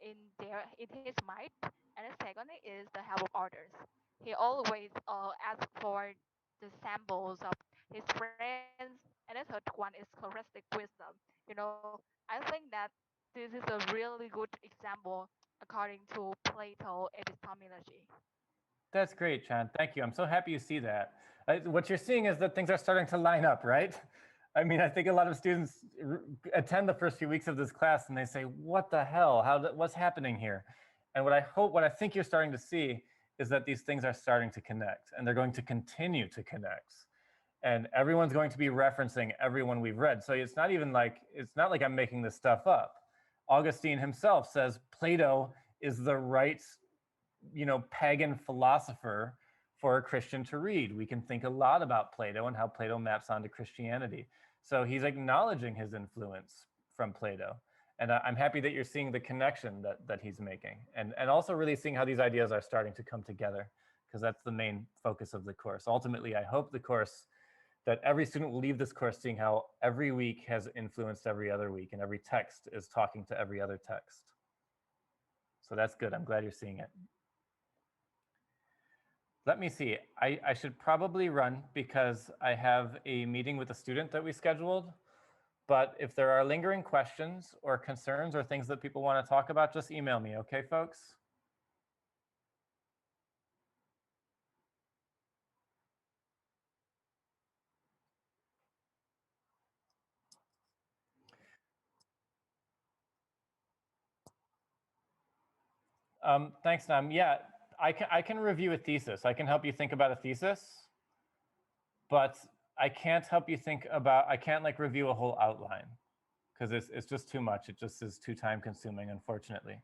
in his mind, and the second is the help of others. He always asks for the samples of his friends, and the third one is scholastic wisdom. You know, I think that this is a really good example according to Plato epistemology. That's great, John. Thank you. I'm so happy you see that. What you're seeing is that things are starting to line up, right? I mean, I think a lot of students attend the first few weeks of this class and they say, what the hell? What's happening here? And what I think you're starting to see is that these things are starting to connect, and they're going to continue to connect. And everyone's going to be referencing everyone we've read. So it's not like I'm making this stuff up. Augustine himself says Plato is the right, pagan philosopher for a Christian to read. We can think a lot about Plato and how Plato maps onto Christianity. So he's acknowledging his influence from Plato. And I'm happy that you're seeing the connection that he's making, and also really seeing how these ideas are starting to come together, because that's the main focus of the course. Ultimately, I hope that every student will leave this course seeing how every week has influenced every other week, and every text is talking to every other text. So that's good. I'm glad you're seeing it. Let me see. I should probably run because I have a meeting with a student that we scheduled. But if there are lingering questions or concerns or things that people want to talk about, just email me, okay, folks? Thanks, Nam. Yeah, I can review a thesis. I can help you think about a thesis. But I can't help you think about, I can't like review a whole outline because it's just too much. It just is too time consuming, unfortunately.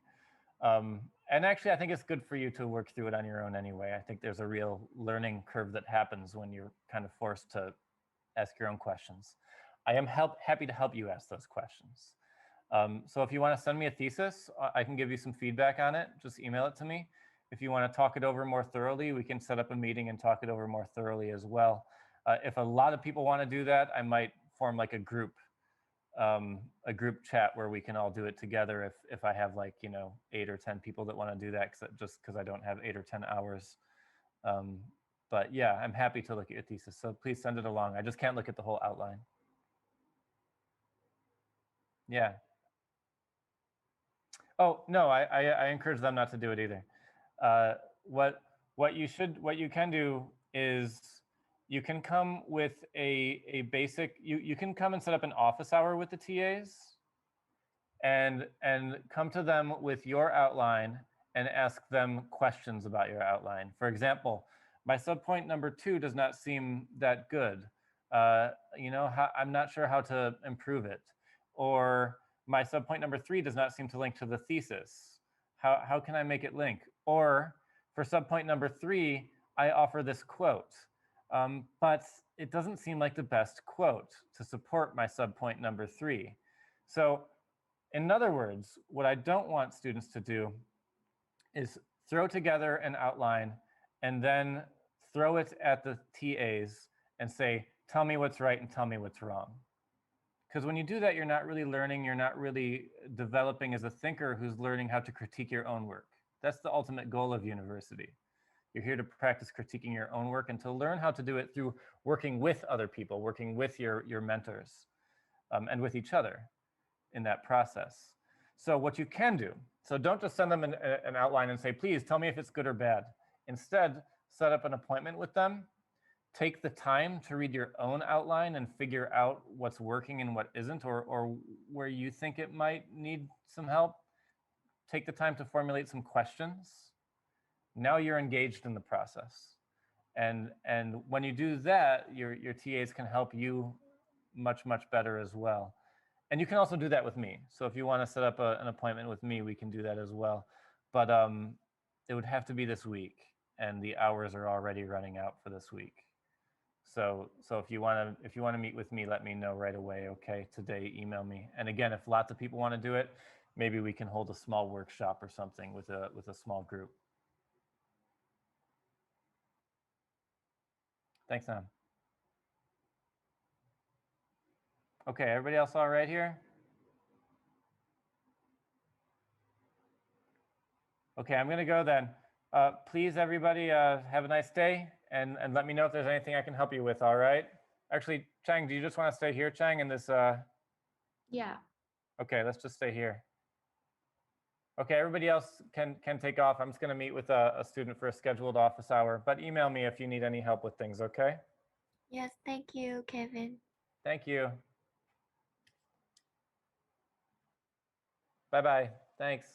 And actually, I think it's good for you to work through it on your own anyway. I think there's a real learning curve that happens when you're kind of forced to ask your own questions. I am happy to help you ask those questions. So if you want to send me a thesis, I can give you some feedback on it. Just email it to me. If you want to talk it over more thoroughly, we can set up a meeting and talk it over more thoroughly as well. If a lot of people want to do that, I might form like a group chat where we can all do it together if I have like, 8 or 10 people that want to do that, just because I don't have 8 or 10 hours. But yeah, I'm happy to look at your thesis. So please send it along. I just can't look at the whole outline. Yeah. Oh, no, I encourage them not to do it either. What you can do is you can come with a basic, you can come and set up an office hour with the TAs and come to them with your outline and ask them questions about your outline. For example, my subpoint number 2 does not seem that good. I'm not sure how to improve it. Or my subpoint number 3 does not seem to link to the thesis. How can I make it link? Or for subpoint number 3, I offer this quote, but it doesn't seem like the best quote to support my subpoint number 3. So in other words, what I don't want students to do is throw together an outline and then throw it at the TAs and say, tell me what's right and tell me what's wrong. Because when you do that, you're not really learning, you're not really developing as a thinker who's learning how to critique your own work. That's the ultimate goal of university. You're here to practice critiquing your own work and to learn how to do it through working with other people, working with your mentors, and with each other in that process. So what you can do, so don't just send them an outline and say, please tell me if it's good or bad. Instead, set up an appointment with them. Take the time to read your own outline and figure out what's working and what isn't, or where you think it might need some help. Take the time to formulate some questions. Now you're engaged in the process. And when you do that, your TAs can help you much, much better as well. And you can also do that with me. So if you want to set up an appointment with me, we can do that as well. But it would have to be this week, and the hours are already running out for this week. So if you want to meet with me, let me know right away. Okay, today, email me. And again, if lots of people want to do it, maybe we can hold a small workshop or something with a small group. Thanks, Nam. Okay, everybody else all right here? Okay, I'm gonna go then. Please, everybody, have a nice day, and let me know if there's anything I can help you with, all right? Actually, Chang, do you just want to stay here, Chang, in this? Yeah. Okay, let's just stay here. Okay, everybody else can take off. I'm just gonna meet with a student for a scheduled office hour, but email me if you need any help with things, okay? Yes, thank you, Kevin. Thank you. Bye-bye, thanks.